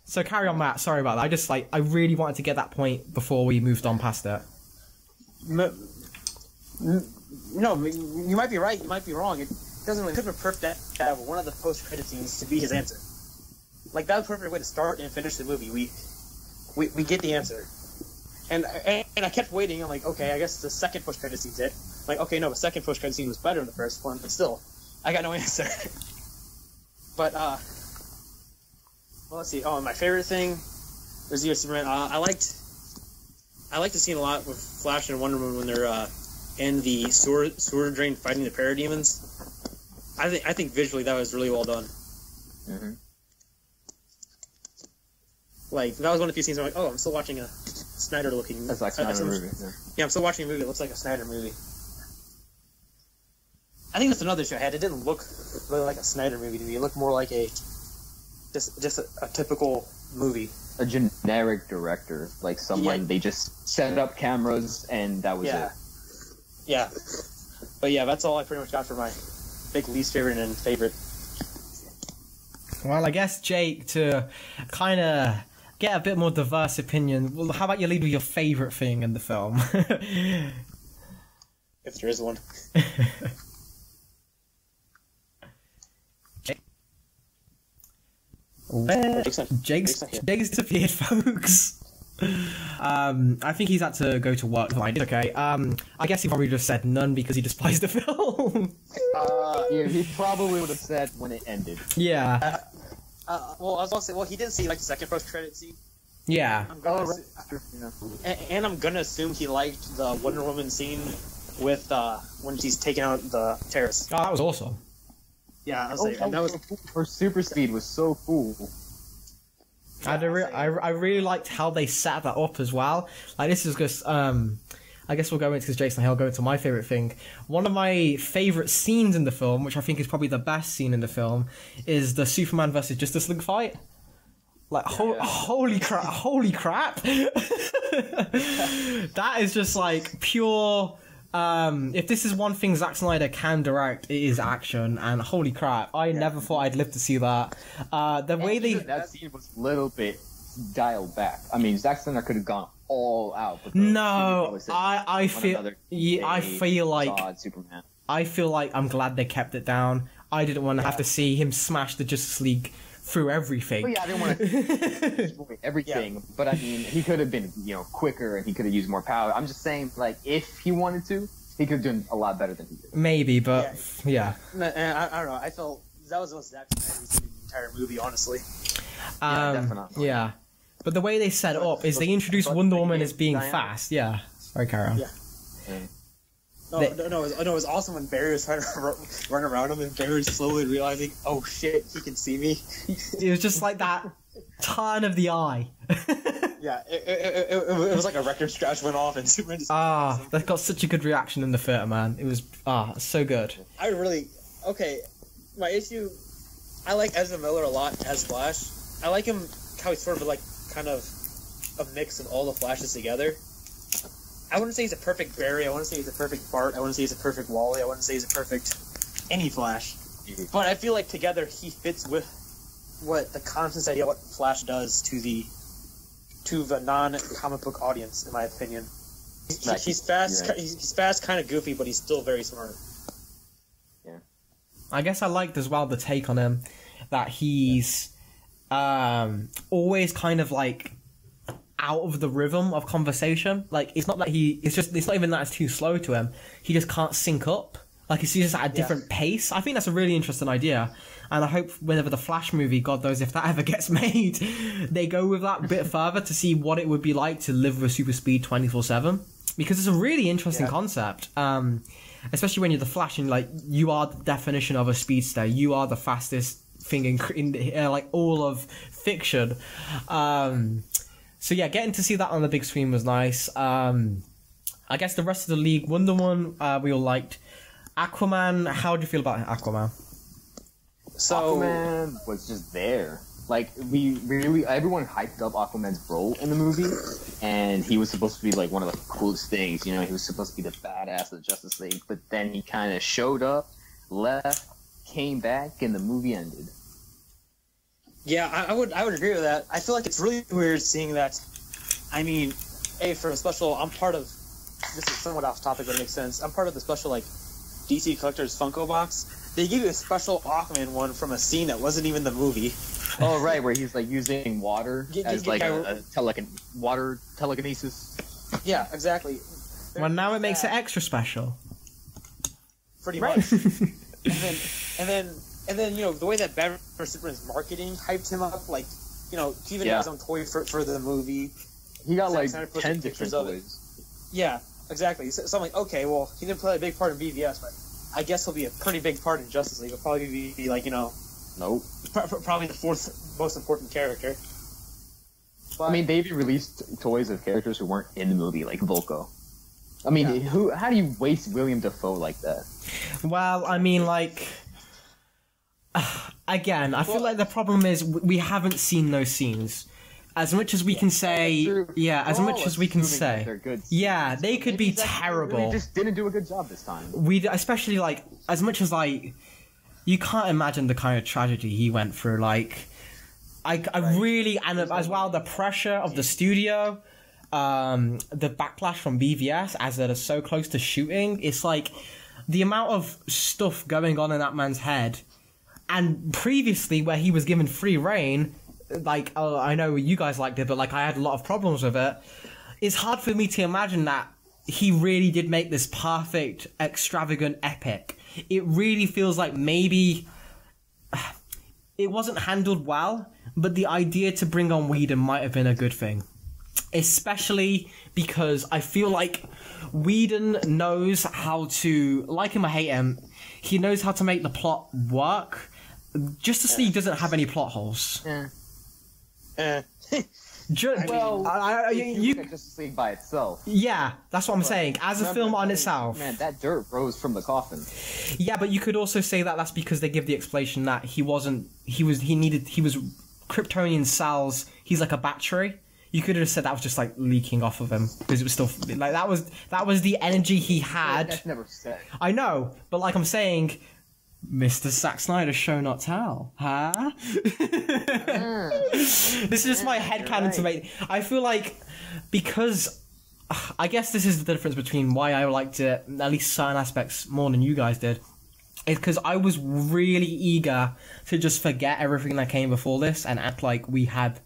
So carry on, Matt. Sorry about that. I really wanted to get that point before we moved on past it. No, you might be right. You might be wrong. It doesn't really. It could have been perfect to have one of the post-credit scenes to be his answer. Like that was the perfect way to start and finish the movie. We get the answer, and I kept waiting. I'm like, okay, I guess the second post-credit scene's it. Like, okay, no, the second post-credit scene was better than the first one, but still, I got no answer. But well, let's see. Oh, my favorite thing was the Superman. I liked the scene a lot with Flash and Wonder Woman when they're in the sewer drain fighting the parademons. I think visually that was really well done. Mm-hmm. Like that was one of the few scenes where I'm like, oh, I'm still watching a Snyder-looking. That's like Snyder movie. Yeah, I'm still watching a movie that looks like a Snyder movie. I think that's another issue I had. It didn't look really like a Snyder movie to me. It looked more like just a typical movie. A generic director, like someone they just set up cameras and that was it. Yeah. But yeah, that's all I pretty much got for my big least favorite and favorite. Well, I guess, Jake, to kind of get a bit more diverse opinion, well, how about you lead with your favorite thing in the film? If there is one. Jake's disappeared, folks. I think he's had to go to work. Fine, okay. I guess he probably just said none because he despised the film. Yeah, he probably would have said when it ended. Yeah. Well, I was gonna say, he didn't see like the second post-credit scene. Yeah. And I'm gonna assume he liked the Wonder Woman scene with when she's taking out the terrorists. Oh, that was awesome. Yeah, I was saying, and that was her super speed was so cool. I really liked how they set that up as well. Like, this is just I guess we'll go into, because Jason, I'll go into my favourite thing. One of my favourite scenes in the film, which I think is probably the best scene in the film, is the Superman versus Justice League fight. Like, holy crap, holy crap. That is just like pure... if this is one thing Zack Snyder can direct, it is action, and holy crap, I never thought I'd live to see that. That scene was a little bit dialed back. I mean, Zack Snyder could have gone all out. But I feel like Superman. I feel like I'm glad they kept it down. I didn't want to have to see him smash the Justice League through everything. Well, yeah, I didn't want to destroy everything, but I mean, he could have been, quicker, and he could have used more power. I'm just saying, like, if he wanted to, he could have done a lot better than he did. Maybe, but yeah. I don't know. I felt that was the most Zack Snyder we've seen in the entire movie, honestly. Definitely. Yeah, but the way they set it up is they introduced Wonder Woman as being fast. Yeah, sorry, Karen. Yeah. No, it was awesome when Barry was trying to run around him, and Barry was slowly realizing, oh shit, he can see me. It was just like that turn of the eye. Yeah, it was like a record scratch went off, and Superman just... that got such a good reaction in the theater, man. It was, so good. My issue, I like Ezra Miller a lot as Flash. I like him, how he's sort of like, kind of a mix of all the Flashes together. I wouldn't say he's a perfect Barry, I wouldn't say he's a perfect Bart, I wouldn't say he's a perfect Wally, I wouldn't say he's a perfect any Flash. But I feel like together he fits with what the constant idea what Flash does to the non-comic book audience, in my opinion. He's fast, he's fast, kind of goofy, but he's still very smart. Yeah. I guess I liked as well the take on him, that he's always kind of like out of the rhythm of conversation. Like, it's not that it's not even that it's too slow to him. He just can't sync up. Like, he's just at a different pace. I think that's a really interesting idea. And I hope whenever the Flash movie, God knows if that ever gets made, they go with that a bit further to see what it would be like to live with super speed 24/7. Because it's a really interesting concept. Especially when you're the Flash and, like, you are the definition of a speedster. You are the fastest thing in like, all of fiction. So yeah, getting to see that on the big screen was nice. I guess the rest of the league, Wonder Woman, we all liked. Aquaman, how do you feel about Aquaman? So Aquaman was just there. Like, everyone hyped up Aquaman's role in the movie, and he was supposed to be like one of the coolest things. He was supposed to be the badass of the Justice League, but then he kind of showed up, left, came back, and the movie ended. Yeah, I would agree with that. I feel like it's really weird seeing that. I mean, for a special, I'm part of this is somewhat off topic, but it makes sense. I'm part of the special like DC Collector's Funko box. They give you a special Aquaman one from a scene that wasn't even the movie. Oh, right, where he's like using water as like water telekinesis. Yeah, exactly. Well, now it makes it extra special. Pretty much. and then you know the way that Batman vs Superman's marketing hyped him up, like he even had his own toy for the movie. He got like Zack Snyder 10 different toys. Yeah, exactly. So I'm like, okay, well, he didn't play a big part in BVS, but I guess he'll be a pretty big part in Justice League. He'll probably be like, Nope. Probably the fourth most important character. But, I mean, they even released toys of characters who weren't in the movie, like Volko. I mean, how do you waste William Dafoe like that? Well, I mean, like... Again, I feel like the problem is we haven't seen those scenes. As much as we can say... Yeah, as much as we can say... Yeah, they could be terrible. They just didn't do a good job this time. Especially, like, as much as, like... You can't imagine the kind of tragedy he went through, like... I really... And as well, the pressure of the studio... the backlash from BVS as they're so close to shooting, it's like the amount of stuff going on in that man's head. And previously, where he was given free reign, like, I know you guys liked it, but like I had a lot of problems with it. It's hard for me to imagine that he really did make this perfect, extravagant epic. It really feels like maybe it wasn't handled well, but the idea to bring on Whedon might have been a good thing. Especially because I feel like Whedon knows how to, like him or hate him, he knows how to make the plot work. Justice League doesn't have any plot holes. You get Justice League by itself. Yeah, that's what I'm saying. As a film on itself. Man, that dirt rose from the coffin. Yeah, but you could also say that that's because they give the explanation that he was Kryptonian cells, he's like a battery. You could have said that was just like leaking off of him because it was still like that was the energy he had. That's never said. I know, but like I'm saying, Mr. Zack Snyder, show not tell, huh? This is just my headcanon to make. I feel like because I guess this is the difference between why I liked it, at least certain aspects, more than you guys did. It's because I was really eager to just forget everything that came before this and act like we had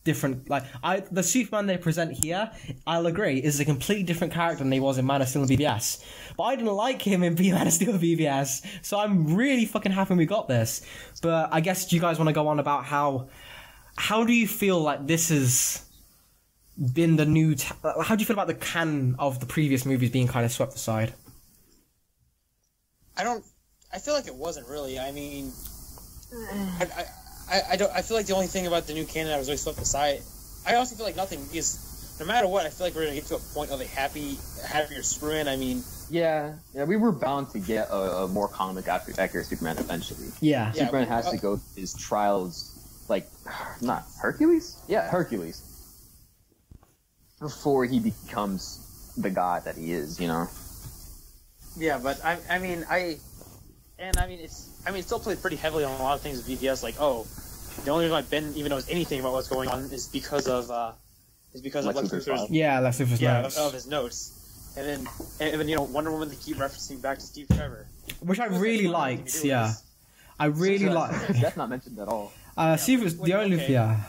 different, like, the Superman they present here, I'll agree, is a completely different character than he was in Man of Steel and BVS. But I didn't like him in Man of Steel and BVS, so I'm really fucking happy we got this. But I guess do you guys want to go on about how do you feel like this has been the new... how do you feel about the canon of the previous movies being kind of swept aside? I feel like it wasn't really. I mean... I feel like the only thing about the new canon that was really swept aside, I also feel like nothing, because no matter what, I feel like we're going to get to a point of a happier Superman. I mean... Yeah, we were bound to get a more comic accurate Superman eventually. Yeah. Superman has to go through his trials, like, not Hercules? Yeah, Hercules. Before he becomes the god that he is, Yeah, but it still played pretty heavily on a lot of things with BVS. Like, the only reason why Ben even knows anything about what's going on is because of Lex Luthor's notes. Of his notes. And then Wonder Woman, they keep referencing back to Steve Trevor, which I really liked. Yeah, I really liked. That's not mentioned at all. Steve was the only. Yeah.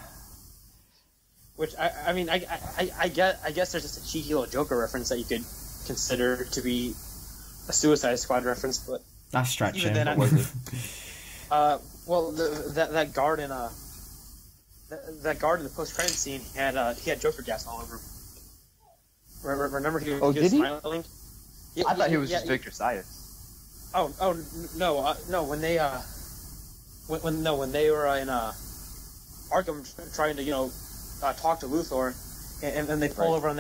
Which I guess there's just a cheeky little Joker reference that you could consider to be a Suicide Squad reference, but. That's stretching. Even then, what was it? That guard in the post-credit scene he had Joker gas all over him. Remember he was smiling? Yeah, I thought he was just Victor Sias. No, when they were in Arkham trying to talk to Luthor, and then they pull over on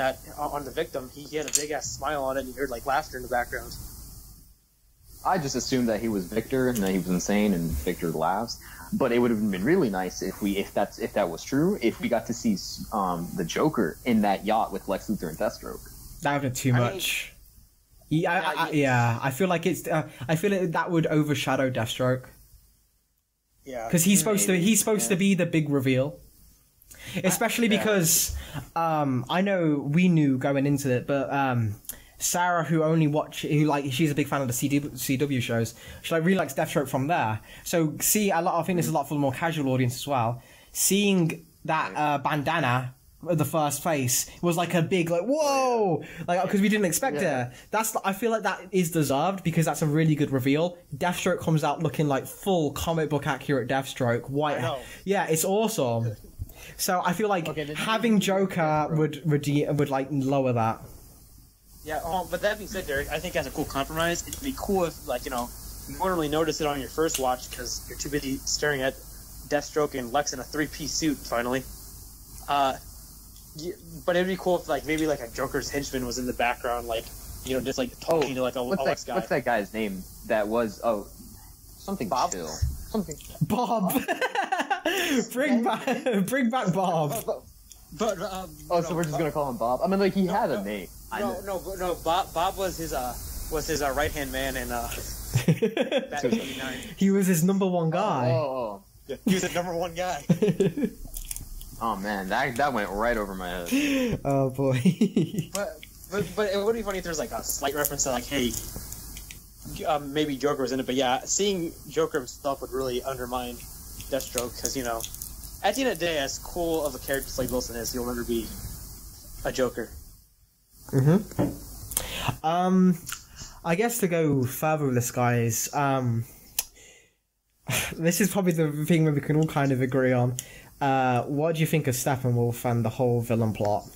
the victim, he had a big ass smile on it, and you heard like laughter in the background. I just assumed that he was Victor and that he was insane and Victor laughs. But it would have been really nice if that was true, if we got to see the Joker in that yacht with Lex Luthor and Deathstroke. That would have been too much. I feel like that would overshadow Deathstroke. Yeah, because he's supposed to be the big reveal, especially because I know we knew going into it, but Sarah, who she's a big fan of the CW shows. She really likes Deathstroke from there. So I think this is a lot for the more casual audience as well. Seeing that bandana at the first face was like a big whoa, because we didn't expect it. I feel like that is deserved because that's a really good reveal. Deathstroke comes out looking like full comic book accurate Deathstroke, white. Yeah, it's awesome. So I feel like having Joker would lower that. Yeah, but that being said, Derek, I think as a cool compromise, it'd be cool if, you won't really notice it on your first watch because you're too busy staring at Deathstroke and Lex in a three-piece suit, finally. But it'd be cool if, maybe, a Joker's henchman was in the background, just, talking to, a Lex guy. What's that guy's name? That was, something Bob? chill. Something... Bob! bring back Bob! But, so we're just gonna call him Bob? I mean, he had a name. No. Bob was his right-hand man in Bat 89. He was his number one guy. Yeah, he was the number one guy. Oh man, that went right over my head. Oh boy. but it would be funny if there's a slight reference to hey, maybe Joker was in it. But yeah, seeing Joker himself would really undermine Deathstroke because at the end of the day, as cool of a character Slade Wilson is, he'll never be a Joker. I guess to go further with this, guys, this is probably the thing that we can all kind of agree on. What do you think of Steppenwolf and the whole villain plot?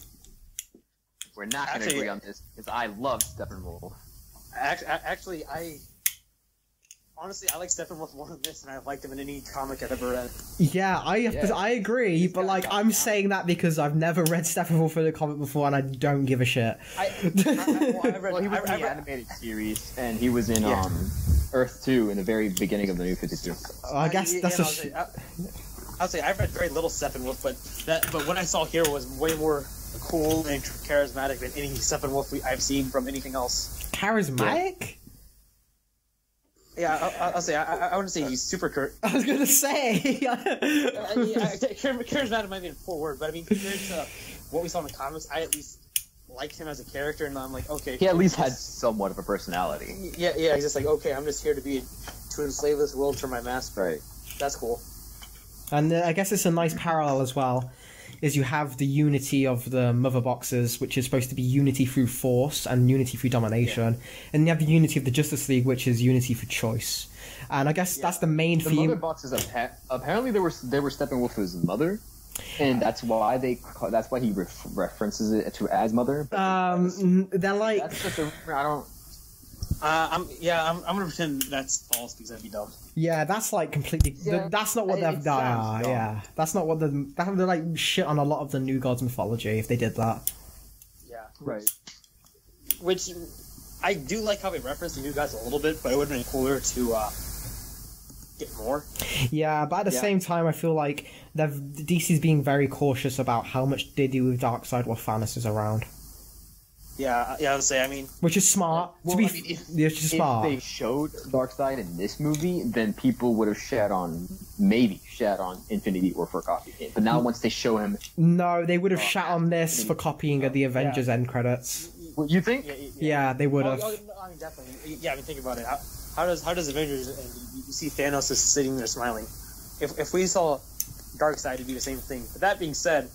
We're not going to agree on this because I love Steppenwolf. Actually, honestly, I like Steppenwolf more than this, and I've liked him in any comic I've ever read. Yeah, I agree, but I'm saying that because I've never read Steppenwolf in a comic before, and I don't give a shit. He was in the animated series, and he was in Earth 2 in the very beginning of the New 52. I guess that's I'll say I've read very little Steppenwolf, but what I saw here was way more cool and charismatic than any Steppenwolf I've seen from anything else. Charismatic? Yeah, I'll say I want to say he's super. I was gonna say. Charismatic might be a poor word, but I mean compared to what we saw in the comics, I at least liked him as a character, and I'm like, okay. He at least had somewhat of a personality. Yeah, he's just okay, I'm just here to enslave this world for my master. Right. That's cool. And I guess it's a nice parallel as well, is you have the unity of the mother boxes, which is supposed to be unity through force and unity through domination, and you have the unity of the Justice League, which is unity through choice. And I guess that's the main theme. The mother boxes apparently they were Steppenwolf's mother, and that's why he references it to as mother. They're like that's just I don't. I'm gonna pretend that's false because that'd be dumb. Yeah, that's completely. Yeah, that's not what they've done. Yeah, that's not what they're shit on a lot of the New Gods mythology if they did that. Yeah, right. Which I do like how they reference the New Gods a little bit, but it would have been cooler to get more. Yeah, but at the same time, I feel like DC's being very cautious about how much they do with Darkseid while Thanos is around. Yeah, I would say. I mean, which is smart. If they showed Darkseid in this movie, then people would have shat on Infinity War for copying it. But now once they show him, no, they would have shat on this for copying the Avengers end credits. You think? Yeah, they would have. I mean, definitely. Yeah, I mean, think about it. How does Avengers and you see Thanos is sitting there smiling? If we saw Darkseid, it'd be the same thing. But that being said,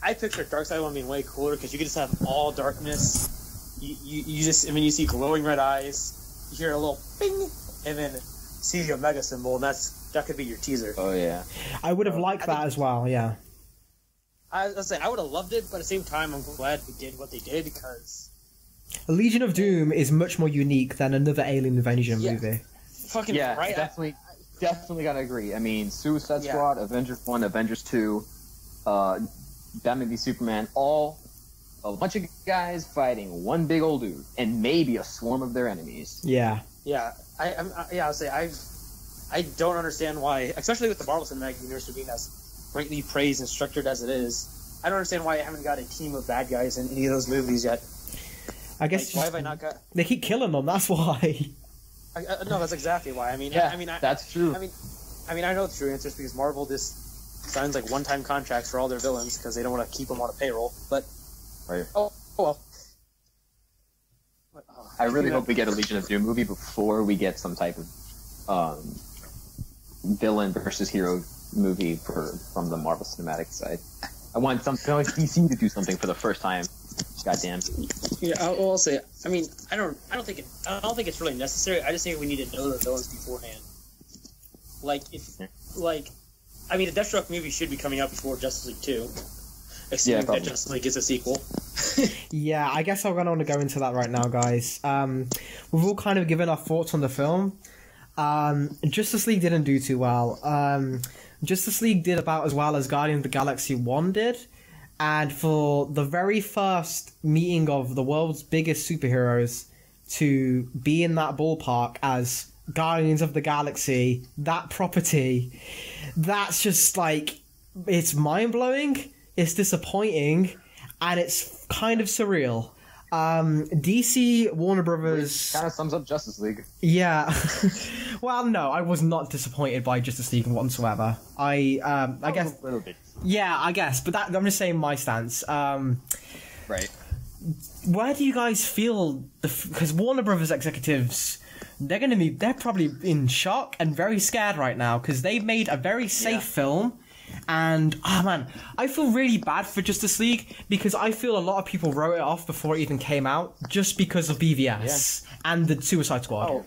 I picture Darkseid one being way cooler because you could just have all darkness. You see glowing red eyes. You hear a little ping, and then see your Omega symbol, and that could be your teaser. Oh yeah, I would have liked that as well. Yeah, I would have loved it, but at the same time, I'm glad we did what they did because Legion of Doom is much more unique than another Alien Invasion movie. Fucking right, definitely gotta agree. I mean, Suicide Squad, Avengers 1, Avengers 2, Batman v Superman, all a bunch of guys fighting one big old dude and maybe a swarm of their enemies. Yeah. I'll say I don't understand why, especially with the Marvel Cinematic Universe being as greatly praised and structured as it is. I don't understand why I haven't got a team of bad guys in any of those movies yet. I guess why have I not got? They keep killing them. That's why. No, that's exactly why. I mean, that's true. I mean, I know the true answer is because Marvel just signs one-time contracts for all their villains because they don't want to keep them on a payroll. But right. Oh well. I really hope we get a Legion of Doom movie before we get some type of villain versus hero movie from the Marvel Cinematic side. I want like DC to do something for the first time. Goddamn. Yeah, I'll say. I mean, I don't think it's really necessary. I just think we need to know the villains beforehand. I mean, the Deathstroke movie should be coming out before Justice League 2. Assuming that Justice League is a sequel. Yeah, I guess I'm going to go into that right now, guys. We've all kind of given our thoughts on the film. Justice League didn't do too well. Justice League did about as well as Guardians of the Galaxy 1 did. And for the very first meeting of the world's biggest superheroes to be in that ballpark as Guardians of the Galaxy, that property, that's just like, it's mind-blowing, it's disappointing, and it's kind of surreal. DC, Warner Brothers... Kind of sums up Justice League. Yeah. Well, no, I was not disappointed by Justice League whatsoever. I guess... A little bit. Yeah, I guess, but I'm just saying my stance. Right. Where do you guys feel... Because Warner Brothers executives, they're probably in shock and very scared right now, because they've made a very safe film. And, man, I feel really bad for Justice League because I feel a lot of people wrote it off before it even came out just because of BVS and the Suicide Squad. Oh.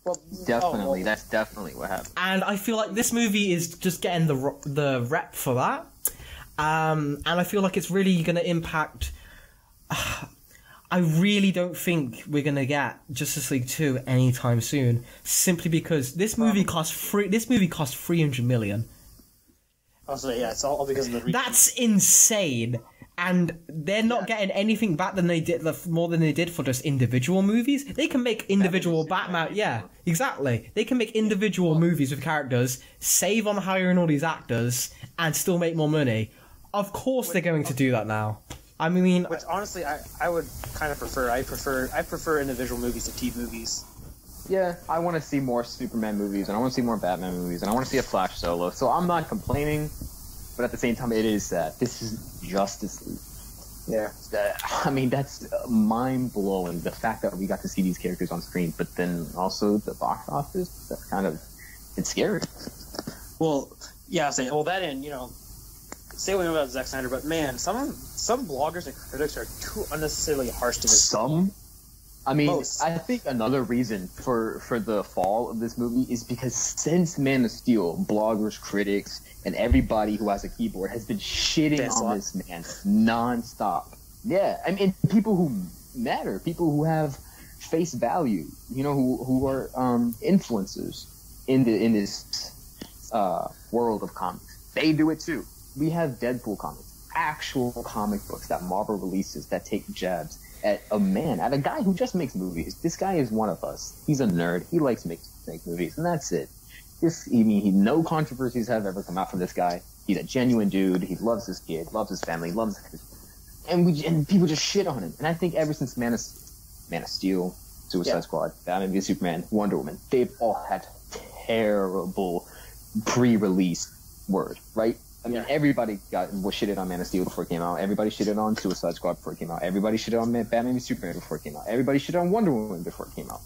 Well, definitely, that's definitely what happened. And I feel like this movie is just getting the rep for that. And I feel like it's really going to impact... I really don't think we're going to get Justice League 2 anytime soon, simply because this movie cost $300 million. Also, yeah, it's all because of the... That's insane. And they're not getting anything back more than they did for just individual movies. They can make individual Batman... Yeah, exactly. They can make individual movies with characters, save on hiring all these actors, and still make more money. Of course they're going to do that now. I mean... Which, honestly, I would kind of prefer. I prefer individual movies to TV movies. Yeah, I want to see more Superman movies, and I want to see more Batman movies, and I want to see a Flash solo. So I'm not complaining, but at the same time, it is sad. This is Justice League. Yeah. I mean, that's mind-blowing, the fact that we got to see these characters on screen, but then also the box office, that's kind of... It's scary. Well, yeah, that and, say what we know about Zack Snyder, but man, some bloggers and critics are too unnecessarily harsh to this. Some? I mean, Most. I think another reason for the fall of this movie is because since Man of Steel, bloggers, critics, and everybody who has a keyboard has been shitting on this man non-stop. Yeah, I mean, people who matter, people who have face value, who are influencers in this world of comics. They do it too. We have Deadpool comics, actual comic books that Marvel releases that take jabs at a guy who just makes movies. This guy is one of us. He's a nerd. He likes to make movies, and that's it. No controversies have ever come out from this guy. He's a genuine dude. He loves his kid, loves his family, and people just shit on him. And I think ever since Man of Steel, Suicide Squad, Batman v Superman, Wonder Woman, they've all had terrible pre-release word, right? I mean, everybody was shitted on Man of Steel before it came out. Everybody shitted on Suicide Squad before it came out. Everybody shitted on Batman v Superman before it came out. Everybody shitted on Wonder Woman before it came out.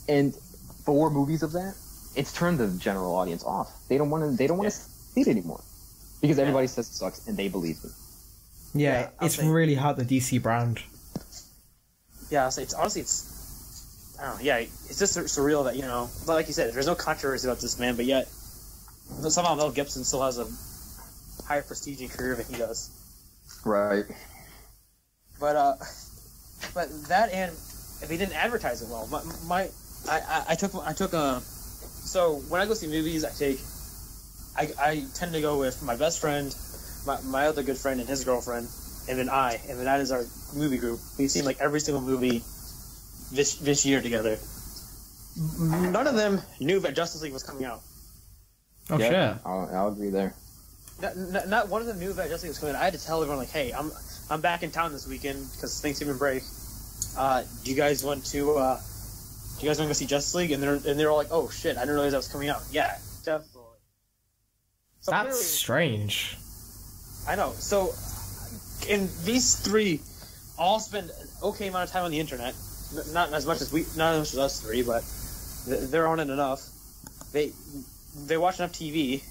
And 4 movies of that, it's turned the general audience off. They don't want to see it anymore because everybody says it sucks and they believe it. Yeah, it's really hurt the DC brand. Yeah, it's honestly, I don't know. Yeah, it's just surreal that like you said, there's no controversy about this man, but yet somehow Mel Gibson still has a higher prestige in career than he does. Right. But that, and if he didn't advertise it well, I took so when I go see movies, I tend to go with my best friend, my other good friend, and his girlfriend, and then that is our movie group. We've seen like every single movie this year together. None of them knew that Justice League was coming out. Oh, yeah, sure. I'll agree there. Not one of them knew that Justice League was coming out. I had to tell everyone, like, hey, I'm back in town this weekend because Thanksgiving break. Do you guys want to go see Justice League? And they're all like, oh shit, I didn't realize that was coming out. Yeah, definitely. So That's clearly, strange. I know. So, and these 3 all spend an okay amount of time on the internet. not as much as us three, but they're on it enough. They watch enough TV,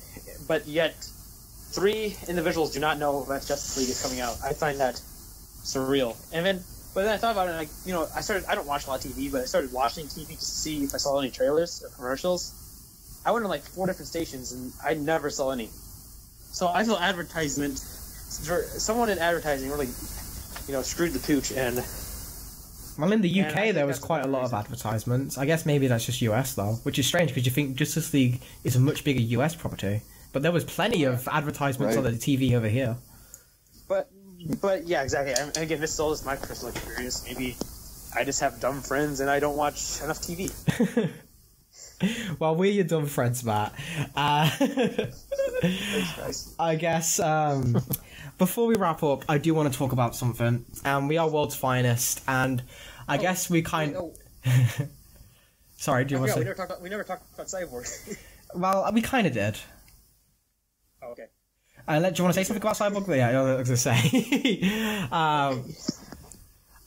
but yet 3 individuals do not know that Justice League is coming out. I find that surreal. But then I thought about it, and I don't watch a lot of TV, but I started watching TV just to see if I saw any trailers or commercials. I went to like 4 different stations, and I never saw any. So I feel someone in advertising really, screwed the pooch. And well, in the UK there was quite a lot of advertisements. I guess maybe that's just US though, which is strange because you think Justice League is a much bigger US property, but there was plenty of advertisements on the TV over here. But yeah, exactly. And again, this is all just my personal experience. Maybe I just have dumb friends and I don't watch enough TV. Well, we're your dumb friends, Matt. I guess before we wrap up, I do want to talk about something. We are World's Finest, and I guess we kind of... Sorry, do you want to say... We never talked about Cyborg. Well, we kind of did. Oh, okay. Do you want to say something about Cyborg? Yeah, I was going to say.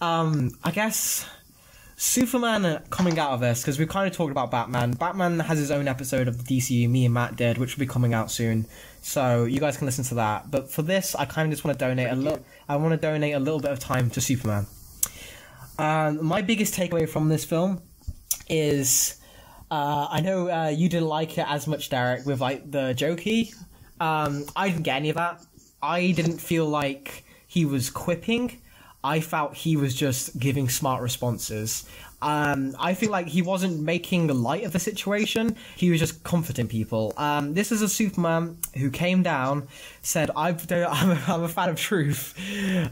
I guess Superman coming out of this, because we've kind of talked about Batman. Batman has his own episode of the DCEU, me and Matt did, which will be coming out soon. So you guys can listen to that. But for this, I kind of just want to donate a little. I want to donate a little bit of time to Superman. My biggest takeaway from this film is, I know you didn't like it as much, Derek, with like the jokey. I didn't get any of that. I didn't feel like he was quipping. I felt he was just giving smart responses. I feel like he wasn't making light of the situation. He was just comforting people. This is a Superman who came down, said, I'm a fan of truth.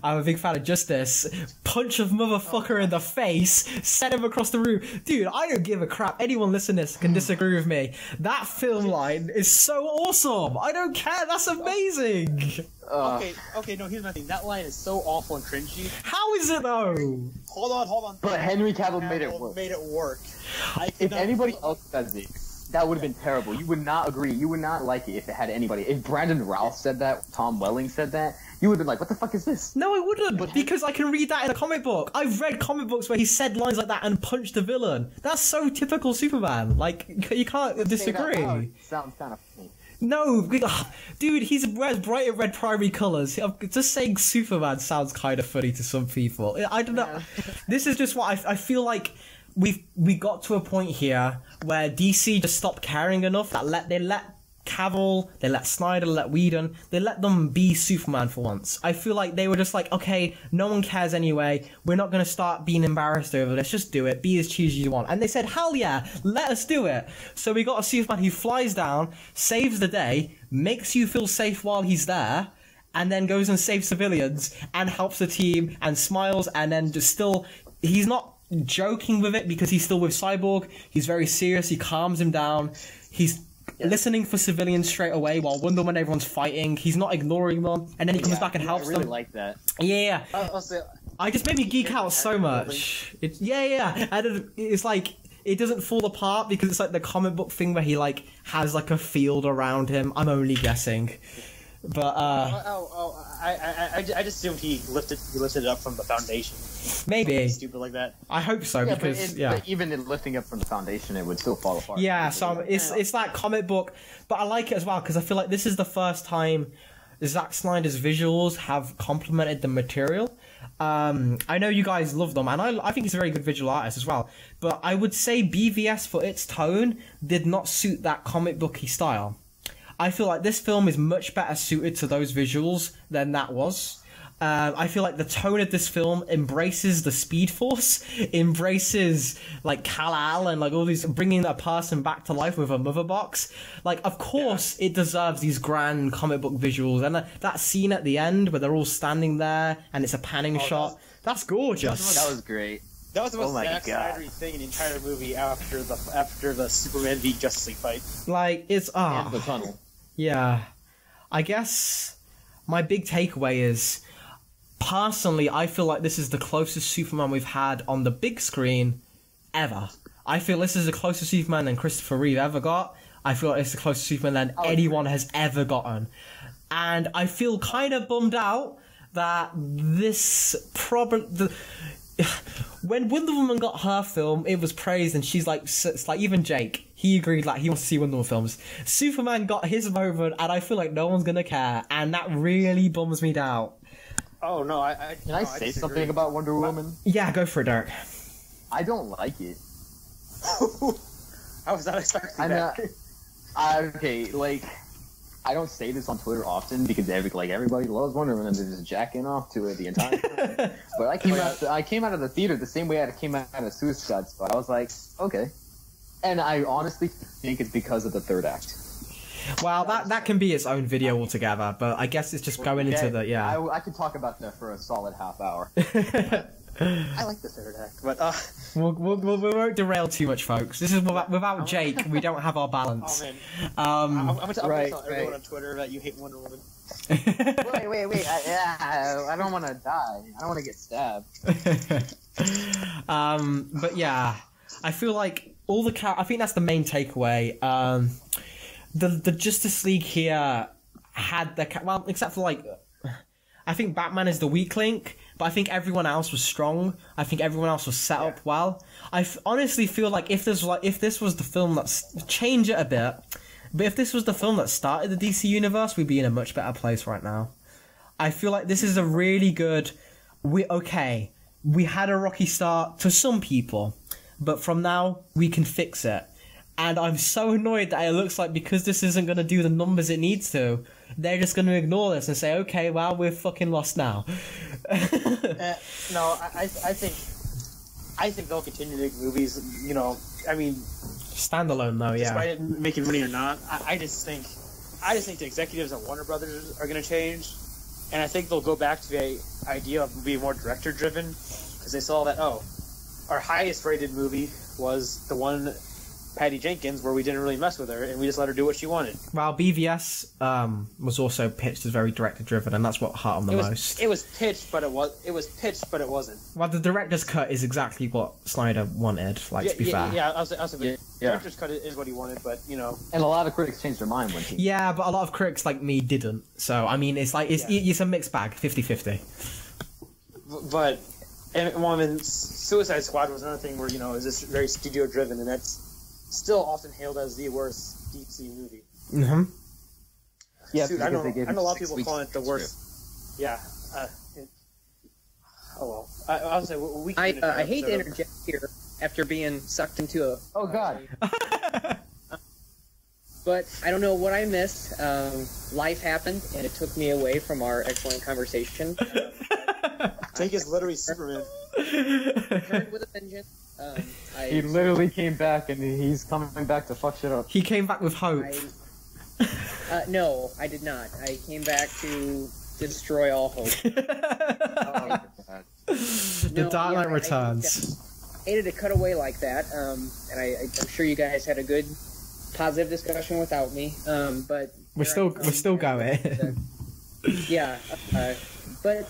I'm a big fan of justice. Punch a motherfucker in the face, sent him across the room. Dude, I don't give a crap. Anyone listening to this can disagree with me. That film line is so awesome. I don't care. That's amazing. Okay, no, here's my thing. That line is so awful and cringy. How is it though? Hold on. But Henry Cavill made it work. If anybody else says it, that would have been terrible. You would not agree. You would not like it if it had anybody. If Brandon Routh said that, Tom Welling said that, you would have been like, what the fuck is this? No, I wouldn't, because I can read that in a comic book. I've read comic books where he said lines like that and punched a villain. That's so typical Superman. Like, you can't disagree. Sounds kind of funny. No, dude, he wears bright red primary colours. Just saying Superman sounds kind of funny to some people. I don't know. This is just what I feel like we got to a point here where DC just stopped caring enough that they let Cavill, they let Snyder, let Whedon, they let them be Superman for once. I feel like they were just like, okay, no one cares anyway, we're not going to start being embarrassed over this, just do it, be as cheesy as you want. And they said, hell yeah, let us do it. So we got a Superman who flies down, saves the day, makes you feel safe while he's there, and then goes and saves civilians, and helps the team, and smiles, and then just still, he's not joking with it because he's still with Cyborg, he's very serious, he calms him down, he's listening for civilians straight away while Wonder Woman everyone's fighting. He's not ignoring them, and then he comes back and helps them. I really like that. Yeah. I just made me geek out so much. And it's like it doesn't fall apart because it's like the comic book thing where he like has like a field around him. I'm only guessing, but I just assumed he lifted it up from the foundation. Maybe stupid like that. I hope so because but even in lifting up from the foundation, it would still fall apart. Yeah, so it's that comic book, but I like it as well because I feel like this is the first time Zack Snyder's visuals have complemented the material. I know you guys love them, and I think he's a very good visual artist as well. But I would say BVS for its tone did not suit that comic booky style. I feel like this film is much better suited to those visuals than that was. I feel like the tone of this film embraces the Speed Force, embraces like Kal-El and like all these, bringing a person back to life with a mother box. Like, of course, it deserves these grand comic book visuals, and that scene at the end where they're all standing there and it's a panning shot. That's gorgeous. That was great. That was the most Zack Snyder thing in the entire movie after the Superman v Justice League fight. Like, it's and the tunnel. Yeah, I guess my big takeaway is, personally, I feel like this is the closest Superman we've had on the big screen ever. I feel this is the closest Superman than Christopher Reeve ever got. I feel like it's the closest Superman than anyone has ever gotten. And I feel kind of bummed out that this when Wonder Woman got her film, it was praised, and she's like, it's like even Jake, he agreed, like he wants to see Wonder Woman films. Superman got his moment, and I feel like no one's gonna care, and that really bums me down. Oh no, Can I say something about Wonder Woman? Yeah, go for it, Derek. I don't like it. I was not expecting that. Okay, like, I don't say this on Twitter often because everybody loves Wonder Woman and they're just jacking off to it the entire time. But I came out of the theater the same way I came out of Suicide Squad. I was like, okay. And I honestly think it's because of the third act. Well, that can be its own video altogether, but I guess it's just going into the, yeah. I could talk about that for a solid half hour. I like the third act, but we won't derail too much, folks. This is without Jake, we don't have our balance. Oh man, I'm gonna tell everyone on Twitter that you hate Wonder Woman. Wait! I don't want to die. I don't want to get stabbed. But yeah, I feel like I think that's the main takeaway. The Justice League here had well, except for like, I think Batman is the weak link, but I think everyone else was strong. I think everyone else was set up well. I honestly feel like if this was the film that's change it a bit, but if this was the film that started the DC universe, we'd be in a much better place right now. I feel like this is a really good. We had a rocky start to some people, but from now we can fix it. And I'm so annoyed that it looks like because this isn't going to do the numbers it needs to, they're just going to ignore this and say, okay, well, we're fucking lost now. No, I think they'll continue to make movies. You know, I mean, standalone though, yeah. Despite it making money or not, I just think the executives at Warner Brothers are going to change, and I think they'll go back to the idea of being more director driven because they saw that our highest rated movie was the one. Patty Jenkins, where we didn't really mess with her, and we just let her do what she wanted. Well, BVS was also pitched as very director-driven, and that's what hurt them the most. It was pitched, but it wasn't. Well, the director's cut is exactly what Snyder wanted. To be fair. Yeah, I was director's cut is what he wanted, but you know. And a lot of critics changed their mind when he. Yeah, but a lot of critics like me didn't. So I mean, it's a mixed bag, 50-50. But Suicide Squad was another thing where is this very studio-driven, and that's still often hailed as the worst DC movie. Mm-hmm. Yeah, dude, I know a lot of people calling it the worst. Yeah. Oh well. I'll say I hate to interject here after being sucked into a. Oh God. But I don't know what I missed. Life happened, and it took me away from our excellent conversation. Jake is literally Superman. Returned with a vengeance. He literally came back, and he's coming back to fuck shit up. He came back with hope. No, I did not. I came back to destroy all hope. The Dark Knight Returns. I hated to cut away like that, and I'm sure you guys had a good, positive discussion without me. But we're still going. Yeah, but.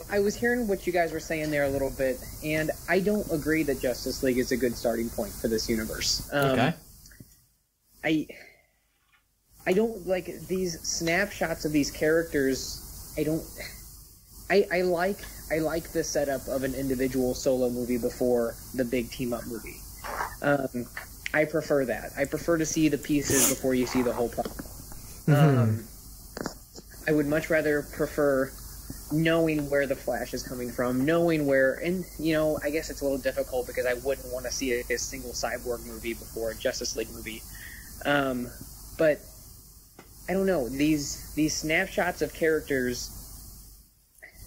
I was hearing what you guys were saying there a little bit, and I don't agree that Justice League is a good starting point for this universe. Okay. I don't like these snapshots of these characters. I like the setup of an individual solo movie before the big team up movie. I prefer that. I prefer to see the pieces before you see the whole plot. I would much rather prefer knowing where the Flash is coming from, knowing where, and I guess it's a little difficult because I wouldn't want to see a single Cyborg movie before a Justice League movie. But I don't know, these snapshots of characters,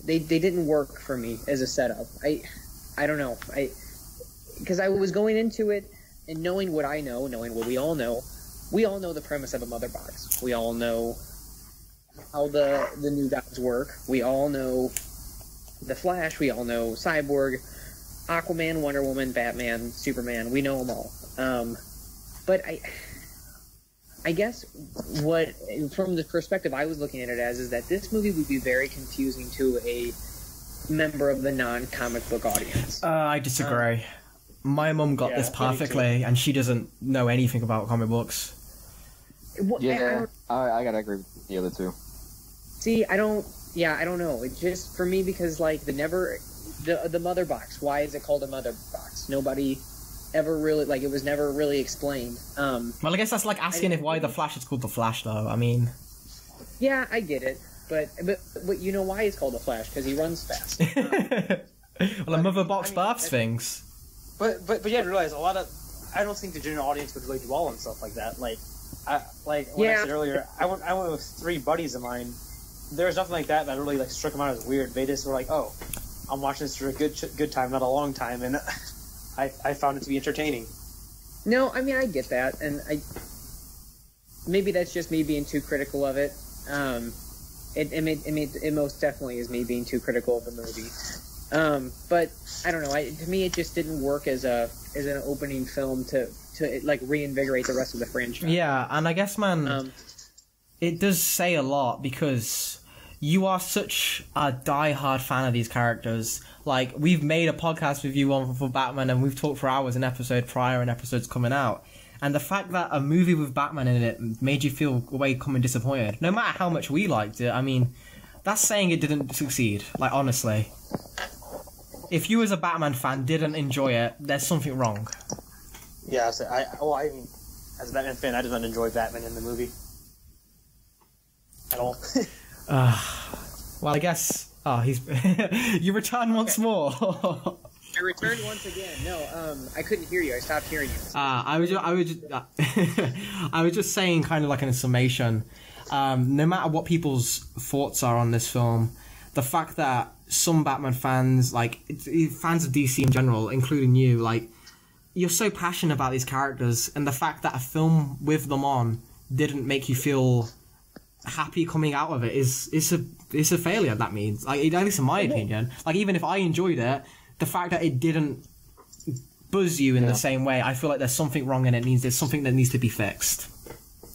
they didn't work for me as a setup. I don't know, because I was going into it and knowing what I know, knowing what we all know the premise of a mother box. We all know how the new gods work. We all know the Flash. We all know Cyborg, Aquaman, Wonder Woman, Batman, Superman. We know them all. But I guess what, from the perspective I was looking at it as, is that this movie would be very confusing to a member of the non-comic book audience. I disagree. My mum got this perfectly, and she doesn't know anything about comic books. I gotta agree with the other two. See, I don't know. It just, for me, because, the mother box. Why is it called a mother box? Nobody ever really, like, it was never really explained. Well, I guess that's like asking if why the Flash is called the Flash, though. I mean, yeah, I get it, but you know why he's called the Flash? Because he runs fast. well, a mother box births things. But you have to realize I don't think the general audience would relate to all and stuff like that. Like I said earlier, I went with 3 buddies of mine. There was nothing like that really like struck them out as weird. They just were like, "Oh, I'm watching this for a good time, not a long time," and I found it to be entertaining. No, I mean I get that, and maybe that's just me being too critical of it. It most definitely is me being too critical of the movie. But I don't know. To me, it just didn't work as an opening film to like reinvigorate the rest of the franchise. Yeah, and I guess, man, it does say a lot because you are such a die-hard fan of these characters. Like, we've made a podcast with you on for Batman, and we've talked for hours an episode prior and episodes coming out. And the fact that a movie with Batman in it made you feel away coming disappointed, no matter how much we liked it, I mean, that's saying it didn't succeed. Like, honestly. If you as a Batman fan didn't enjoy it, there's something wrong. Yeah, I mean, as a Batman fan, I did not enjoy Batman in the movie at all. Well, I guess. Oh, he's. You return once more. I returned once again. No, I couldn't hear you. I stopped hearing you. I was just saying, kind of like in a summation. No matter what people's thoughts are on this film, the fact that some Batman fans, like fans of DC in general, including you, like, you're so passionate about these characters, and the fact that a film with them on didn't make you feel happy coming out of it is a failure. That means, like, at least in my opinion, like, even if I enjoyed it, the fact that it didn't buzz you in the same way, I feel like there's something wrong, and there's something that needs to be fixed.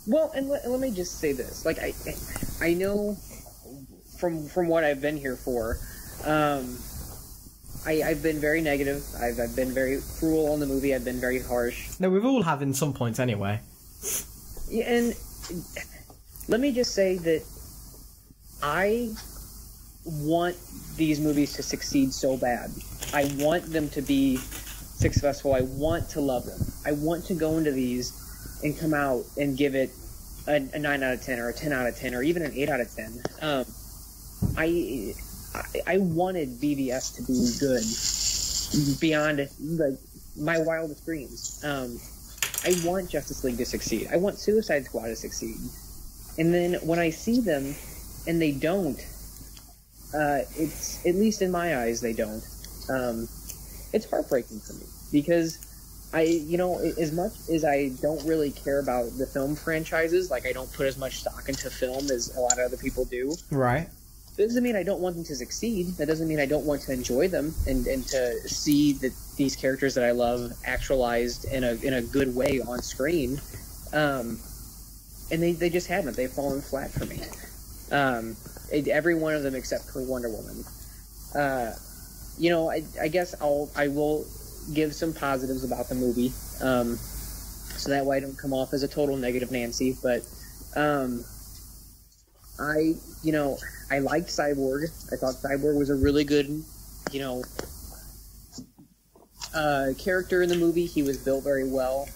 Well, and let me just say this, like, I know from what I've been here for, I've been very negative. I've been very cruel on the movie. I've been very harsh. No, we've all have in some points anyway. Yeah, and let me just say that I want these movies to succeed so bad. I want them to be successful. I want to love them. I want to go into these and come out and give it a 9 out of 10 or a 10 out of 10 or even an 8 out of 10. I wanted BVS to be good beyond like my wildest dreams. I want Justice League to succeed. I want Suicide Squad to succeed. And then when I see them and they don't, it's, at least in my eyes, they don't. It's heartbreaking for me because as much as I don't really care about the film franchises, like I don't put as much stock into film as a lot of other people do. Right. That doesn't mean I don't want them to succeed. That doesn't mean I don't want to enjoy them and to see that these characters that I love actualized in a good way on screen. And they just haven't. They've fallen flat for me. Every one of them except for Wonder Woman. I guess I will give some positives about the movie, so that way I don't come off as a total negative Nancy. But I liked Cyborg. I thought Cyborg was a really good, character in the movie. He was built very well.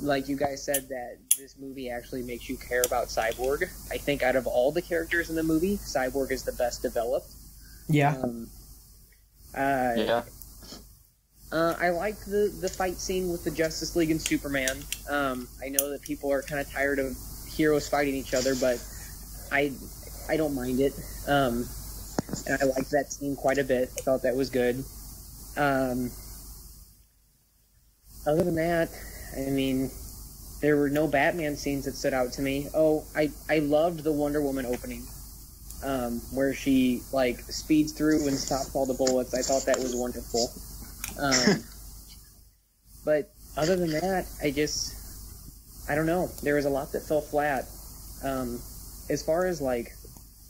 Like you guys said, that this movie actually makes you care about Cyborg. I think out of all the characters in the movie, Cyborg is the best developed. Yeah. I liked the fight scene with the Justice League and Superman. I know that people are kind of tired of heroes fighting each other, but I don't mind it. And I liked that scene quite a bit. I thought that was good. Other than that, I mean, there were no Batman scenes that stood out to me. Oh, I loved the Wonder Woman opening, where she, like, speeds through and stops all the bullets. I thought that was wonderful. But other than that, I don't know. There was a lot that fell flat. As far as, like,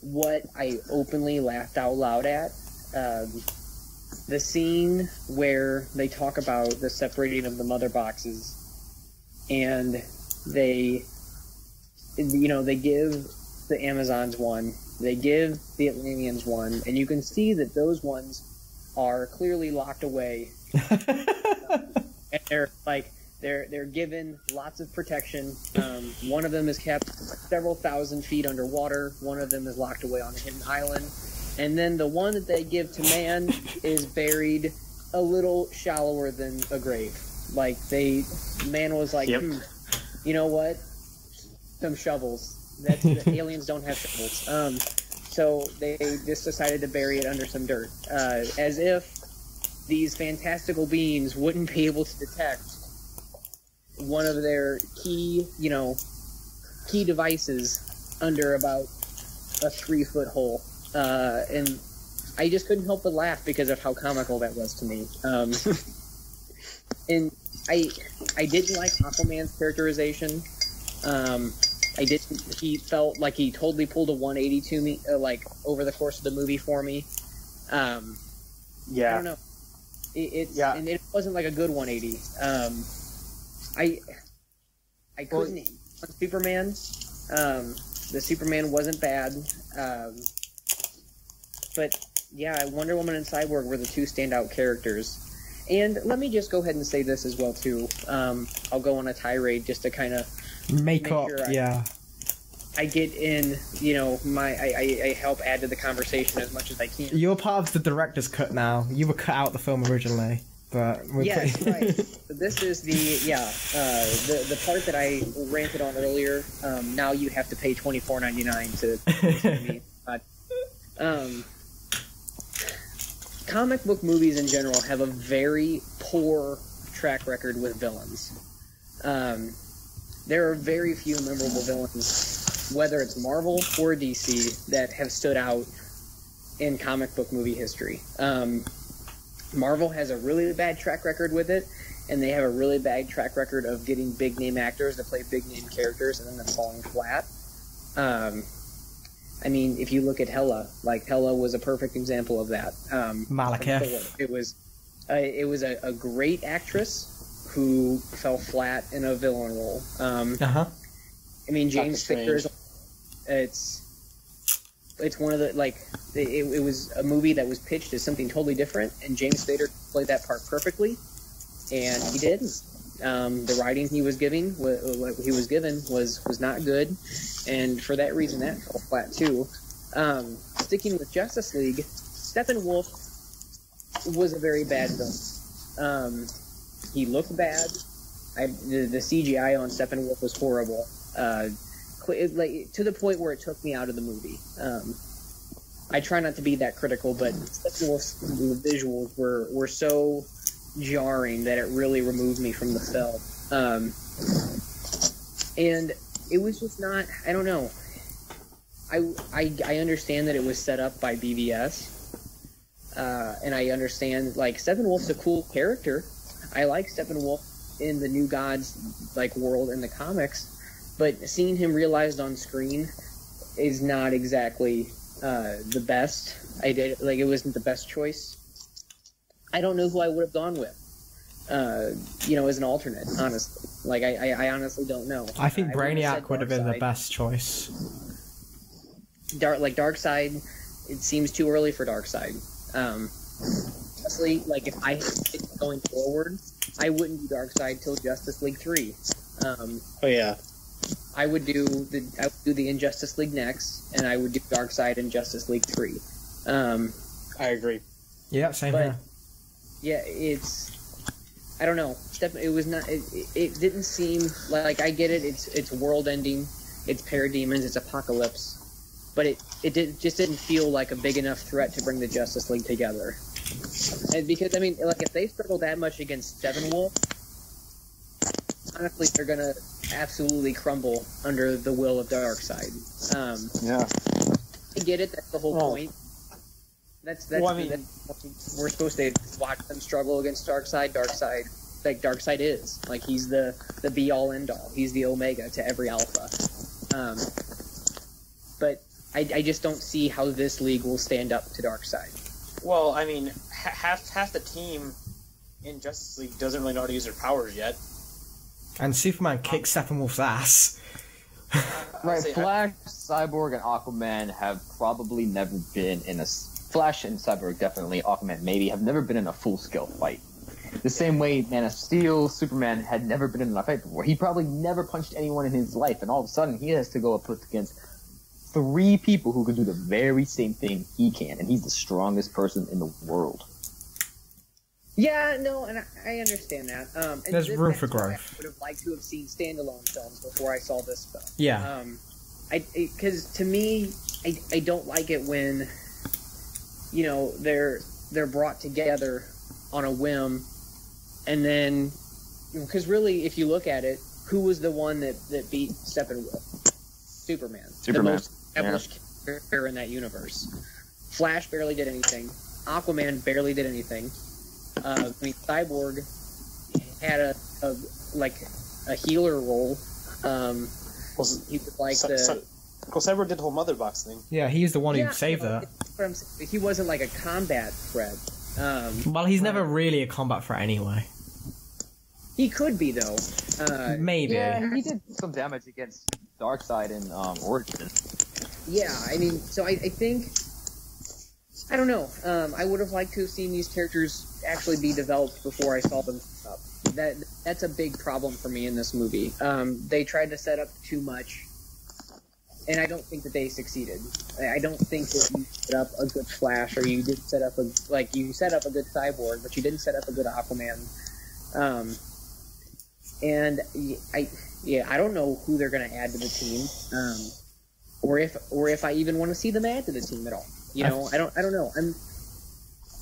what I openly laughed out loud at, the scene where they talk about the separating of the mother boxes, and they give the Amazons one, They give the Atlanteans one, and you can see that those ones are clearly locked away. And they're given lots of protection. One of them is kept several thousand feet underwater. One of them is locked away on a hidden island. And then the one that they give to man is buried a little shallower than a grave. Like, man was like, you know what? Some shovels. The aliens don't have shovels. So they just decided to bury it under some dirt. As if these fantastical beings wouldn't be able to detect one of their key devices under about a 3-foot hole. And I just couldn't help but laugh because of how comical that was to me. And I didn't like Aquaman's characterization. He felt like he totally pulled a 180 to me, over the course of the movie for me. I don't know. And it wasn't like a good 180. I couldn't hate on Superman. The Superman wasn't bad. But yeah, Wonder Woman and Cyborg were the two standout characters. And let me just go ahead and say this as well too. I'll go on a tirade just to kind of make up. Sure Yeah. I get in, I help add to the conversation as much as I can. You're part of the director's cut now. You were cut out the film originally, but yes, right. So this is the part that I ranted on earlier. Now you have to pay $24.99 to listen to me. Comic book movies in general have a very poor track record with villains. There are very few memorable villains, whether it's Marvel or DC, that have stood out in comic book movie history. Marvel has a really bad track record with it, and they have a really bad track record of getting big-name actors to play big-name characters and then them falling flat. I mean, if you look at Hela, Hela was a perfect example of that. Malekith. It was a great actress who fell flat in a villain role. I mean, James Spader. It's one of the it was a movie that was pitched as something totally different, and James Spader played that part perfectly, and he did. The writing he was given was not good, and for that reason that fell flat too. Sticking with Justice League, Steppenwolf was a very bad villain. He looked bad. The CGI on Steppenwolf was horrible, to the point where it took me out of the movie. I try not to be that critical, but Steppenwolf's visuals were so jarring that it really removed me from the film. And it was just not, I don't know. I understand that it was set up by BVS, and I understand, Steppenwolf's a cool character. I like Steppenwolf in the New Gods world in the comics, but seeing him realized on screen is not exactly the best. It wasn't the best choice. I don't know who I would have gone with, as an alternate, honestly. I honestly don't know. I think Brainiac would have been the best choice. Darkseid, it seems too early for Darkseid. Honestly, if I had it going forward, I wouldn't do Darkseid till Justice League 3. I would do the Injustice League next, and I would do Darkseid in Justice League 3. I agree. Yeah, same here. Yeah, I don't know. It was not. It didn't seem like, I get it. It's world ending. It's parademons. It's apocalypse. But it just didn't feel like a big enough threat to bring the Justice League together. And because if they struggle that much against Steppenwolf, honestly, they're gonna absolutely crumble under the will of Darkseid. I get it. That's the whole point. We're supposed to watch them struggle against Darkseid. Darkseid is he's the be all end all. He's the Omega to every Alpha. But I just don't see how this league will stand up to Darkseid. Well, half the team in Justice League doesn't really know how to use their powers yet. And Superman kicks Steppenwolf's ass. Right, Flash, Cyborg, and Aquaman have probably never been in a... Flash and Cyborg definitely, Aquaman maybe, have never been in a full-scale fight. The same way Man of Steel, Superman had never been in a fight before. He probably never punched anyone in his life, and all of a sudden he has to go up against 3 people who can do the very same thing he can, and he's the strongest person in the world. Yeah, no, and I understand that. And There's room for growth. I would have liked to have seen standalone films before I saw this film. Yeah. Because to me, I don't like it when, you know, they're brought together on a whim, and then, because really, if you look at it, who was the one that beat Steppenwolf? Superman. The most established character in that universe. Flash barely did anything. Aquaman barely did anything. I mean, Cyborg had a healer role. He was like Cyborg did the whole Mother Box thing. Yeah, he's the one who saved that. He wasn't like a combat threat. Well, he's never really a combat threat anyway. He could be though. Maybe. Yeah, he did some damage against Darkseid in Origin. Yeah, I mean, so I think, I don't know. I would have liked to have seen these characters actually be developed before I saw them up. That's a big problem for me in this movie. They tried to set up too much, and I don't think that they succeeded. I don't think that you set up a good Flash, or you did set up you set up a good Cyborg, but you didn't set up a good Aquaman. And I don't know who they're going to add to the team, or if I even want to see them add to the team at all. You know, I don't know.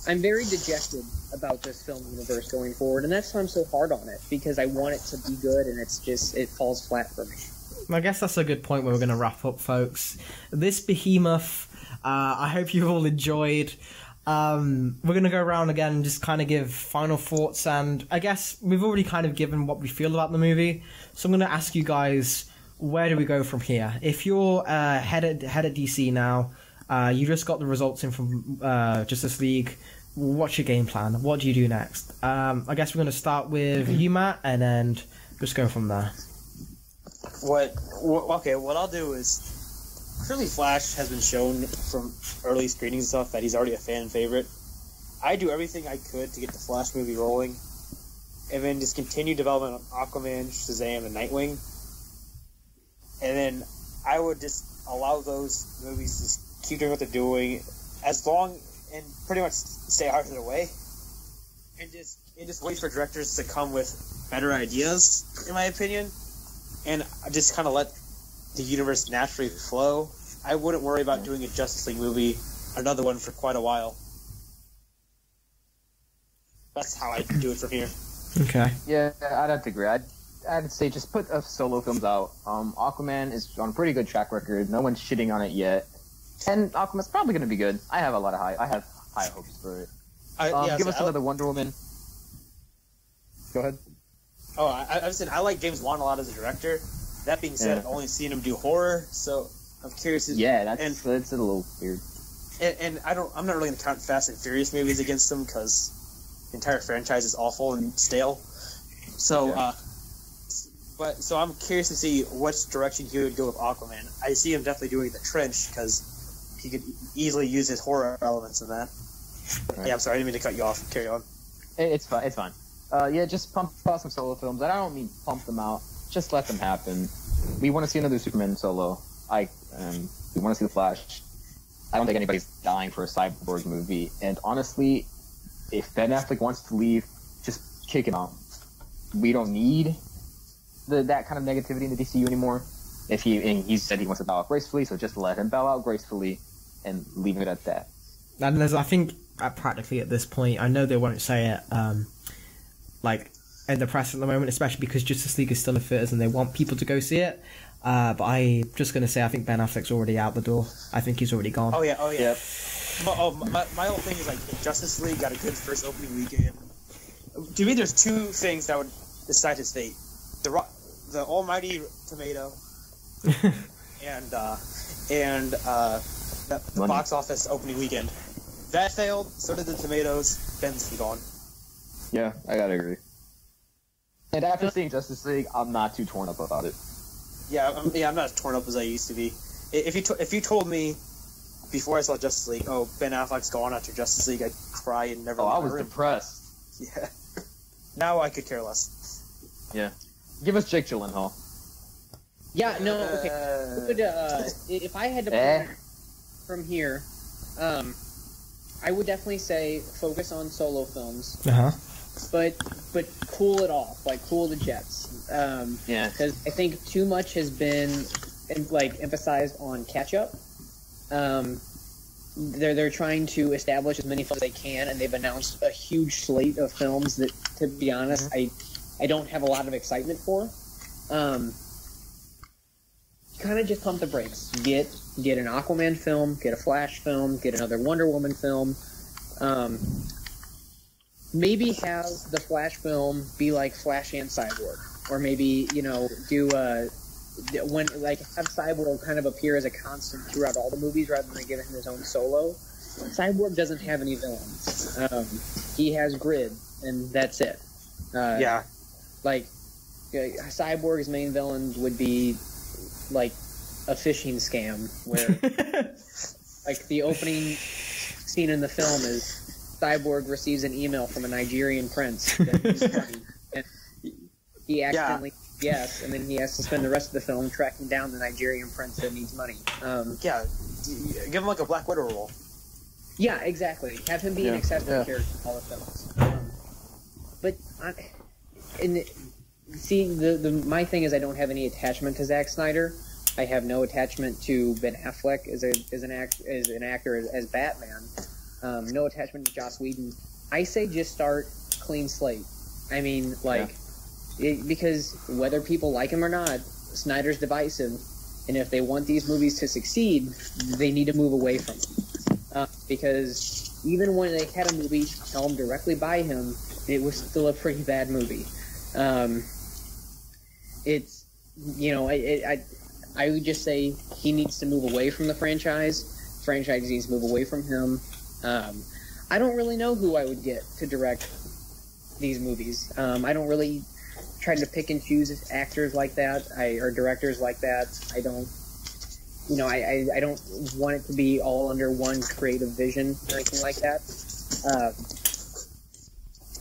I'm very dejected about this film universe going forward, and that's why I'm so hard on it, because I want it to be good, and it falls flat for me. I guess that's a good point where we're going to wrap up, folks. This behemoth, I hope you've all enjoyed. We're going to go around again and just kind of give final thoughts, and I guess we've already kind of given what we feel about the movie, so I'm going to ask you guys, where do we go from here? If you're head at DC now, you just got the results in from Justice League, what's your game plan? What do you do next? I guess we're going to start with you, Matt, and then just go from there. What I'll do is, clearly Flash has been shown from early screenings and stuff that he's already a fan favorite. I do everything I could to get the Flash movie rolling, and then just continue development on Aquaman, Shazam, and Nightwing. And then I would just allow those movies to just keep doing what they're doing as long, and pretty much stay out of their way, and just wait for directors to come with better ideas, in my opinion, and just kind of let the universe naturally flow. I wouldn't worry about doing a Justice League movie, another one, for quite a while. That's how I do it from here. Okay. Yeah, I'd have to agree. I'd say just put solo films out. Aquaman is on a pretty good track record. No one's shitting on it yet, and Aquaman's probably going to be good. I have high hopes for it. Give us another Wonder Woman. Go ahead. Oh, I was saying I like James Wan a lot as a director. That being said, I've only seen him do horror, so I'm curious. That's a little weird. And I'm not really going to count Fast and Furious movies against him, because the entire franchise is awful and stale. So, so I'm curious to see which direction he would go with Aquaman. I see him definitely doing The Trench, because he could easily use his horror elements in that. Right. Yeah, I'm sorry, I didn't mean to cut you off. Carry on. It's fine. It's fine. Just pump out some solo films. I don't mean pump them out. Just let them happen. We want to see another Superman solo. We want to see the Flash. I don't think anybody's dying for a Cyborg movie. And honestly, if Ben Affleck wants to leave, just kick him out. We don't need that kind of negativity in the DCU anymore. He said he wants to bow out gracefully, so just let him bow out gracefully and leave it at that. And I think practically at this point, I know they won't say it, in the press at the moment, especially because Justice League is still in theaters and they want people to go see it. But I'm just going to say I think Ben Affleck's already out the door. I think he's already gone. Oh yeah. Yep. My whole thing is Justice League got a good first opening weekend. To me, there's two things that would decide his fate: the almighty tomato, and the box office opening weekend. That failed. So did the tomatoes. Ben's gone. Yeah, I gotta agree. And after seeing Justice League, I'm not too torn up about it. I'm not as torn up as I used to be. If you told me before I saw Justice League, oh, Ben Affleck's gone after Justice League, I'd cry and never. Oh, I was depressed. Yeah. Now I could care less. Yeah. Give us Jake Gyllenhaal. Yeah, no, okay. If I had to pick from here, I would definitely say focus on solo films. But cool it off, like cool the jets. Yeah. Because I think too much has been emphasized on catch up. They're trying to establish as many films as they can, and they've announced a huge slate of films that, to be honest, I don't have a lot of excitement for. Kind of just pump the brakes. Get an Aquaman film, get a Flash film, get another Wonder Woman film. Maybe have the Flash film be like Flash and Cyborg, or maybe do have Cyborg kind of appear as a constant throughout all the movies rather than giving him his own solo. Cyborg doesn't have any villains. He has Grid, and that's it. Cyborg's main villain would be like a phishing scam, where like the opening scene in the film is Cyborg receives an email from a Nigerian prince that he's money, and he accidentally and then he has to spend the rest of the film tracking down the Nigerian prince that needs money. Give him like a Black Widow role. Yeah, exactly. Have him be an accessory character in all the films. My thing is I don't have any attachment to Zack Snyder. I have no attachment to Ben Affleck as an actor as Batman. No attachment to Joss Whedon. I say just start clean slate. I mean, because whether people like him or not, Snyder's divisive, and if they want these movies to succeed, they need to move away from him. Because even when they had a movie helmed directly by him, it was still a pretty bad movie. I would just say he needs to move away from the franchise. Franchise needs to move away from him. I don't really know who I would get to direct these movies. I don't really try to pick and choose actors like that, or directors like that. I don't want it to be all under one creative vision or anything like that.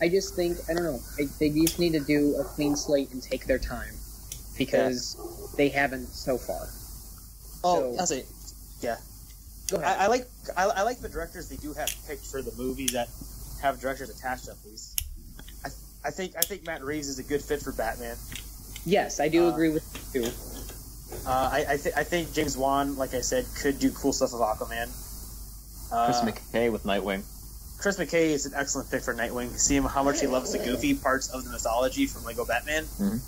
I just think, I don't know, they just need to do a clean slate and take their time, because they haven't so far. I'll say, Go ahead. I like the directors they do have picked for the movies that have directors attached at least. I think Matt Reeves is a good fit for Batman. Yes, I do agree with you. I think James Wan, like I said, could do cool stuff with Aquaman. Chris McKay with Nightwing. Chris McKay is an excellent pick for Nightwing. See how much he loves the goofy parts of the mythology from Lego Batman. Mm-hmm.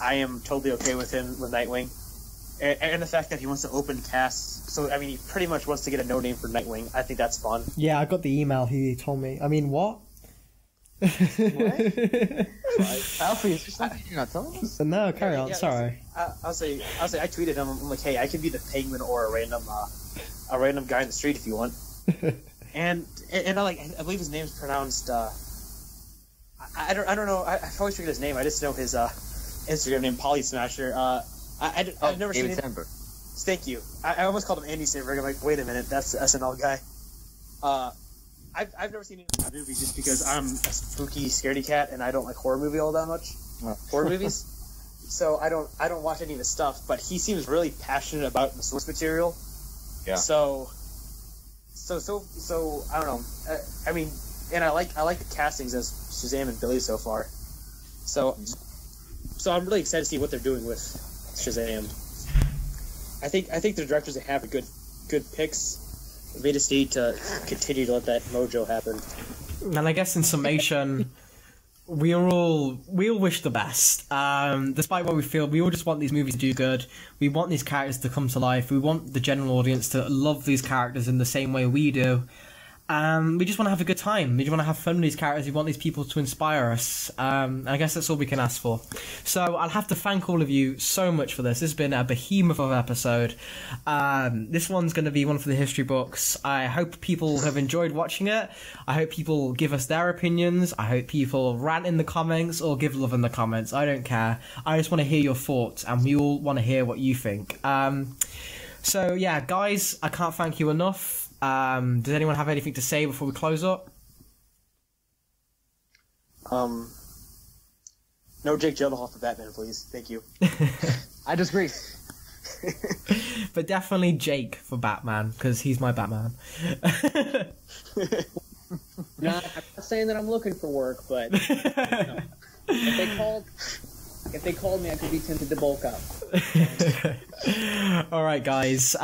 I am totally okay with him with Nightwing. And the fact that he wants to open casts. So, I mean, he pretty much wants to get a no-name for Nightwing. I think that's fun. Yeah, I got the email he told me. I mean, what? Alfie, is there something you're not telling us? No, carry on. Sorry. I'll say I tweeted him. I'm like, hey, I could be the Penguin or a random guy in the street if you want. and I believe his name's pronounced. I don't know. I've always forget his name. I just know his Instagram name, Polly Smasher. I've never seen him. Thank you. I almost called him Andy Samberg. I'm like, wait a minute, that's the SNL guy. I've never seen any of his movies just because I'm a spooky scaredy cat and I don't like horror movie all that much. Horror movies. So I don't watch any of his stuff, but he seems really passionate about the source material. Yeah. So I don't know. I mean, and I like the castings as Shazam and Billy so far. So I'm really excited to see what they're doing with Shazam. I think the directors that have good picks. We just need to continue to let that mojo happen. And I guess in summation, we all wish the best. Despite what we feel, we all just want these movies to do good. We want these characters to come to life. We want the general audience to love these characters in the same way we do. We just want to have a good time. We just want to have fun with these characters. We want these people to inspire us. I guess that's all we can ask for. So I'll have to thank all of you so much for this. This has been a behemoth of an episode. This one's going to be one for the history books. I hope people have enjoyed watching it. I hope people give us their opinions. I hope people rant in the comments or give love in the comments. I don't care. I just want to hear your thoughts, and we all want to hear what you think. So yeah, guys, I can't thank you enough. Does anyone have anything to say before we close up? No Jake Gyllenhaal for Batman, please. Thank you. I disagree. But definitely Jake for Batman, because he's my Batman. I'm not saying that I'm looking for work, but if they called me, I could be tempted to bulk up. All right, guys.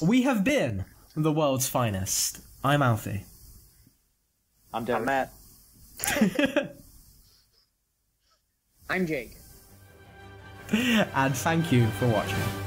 We have been the world's finest. I'm Alfie. I'm Derek. I'm Matt. I'm Jake. And thank you for watching.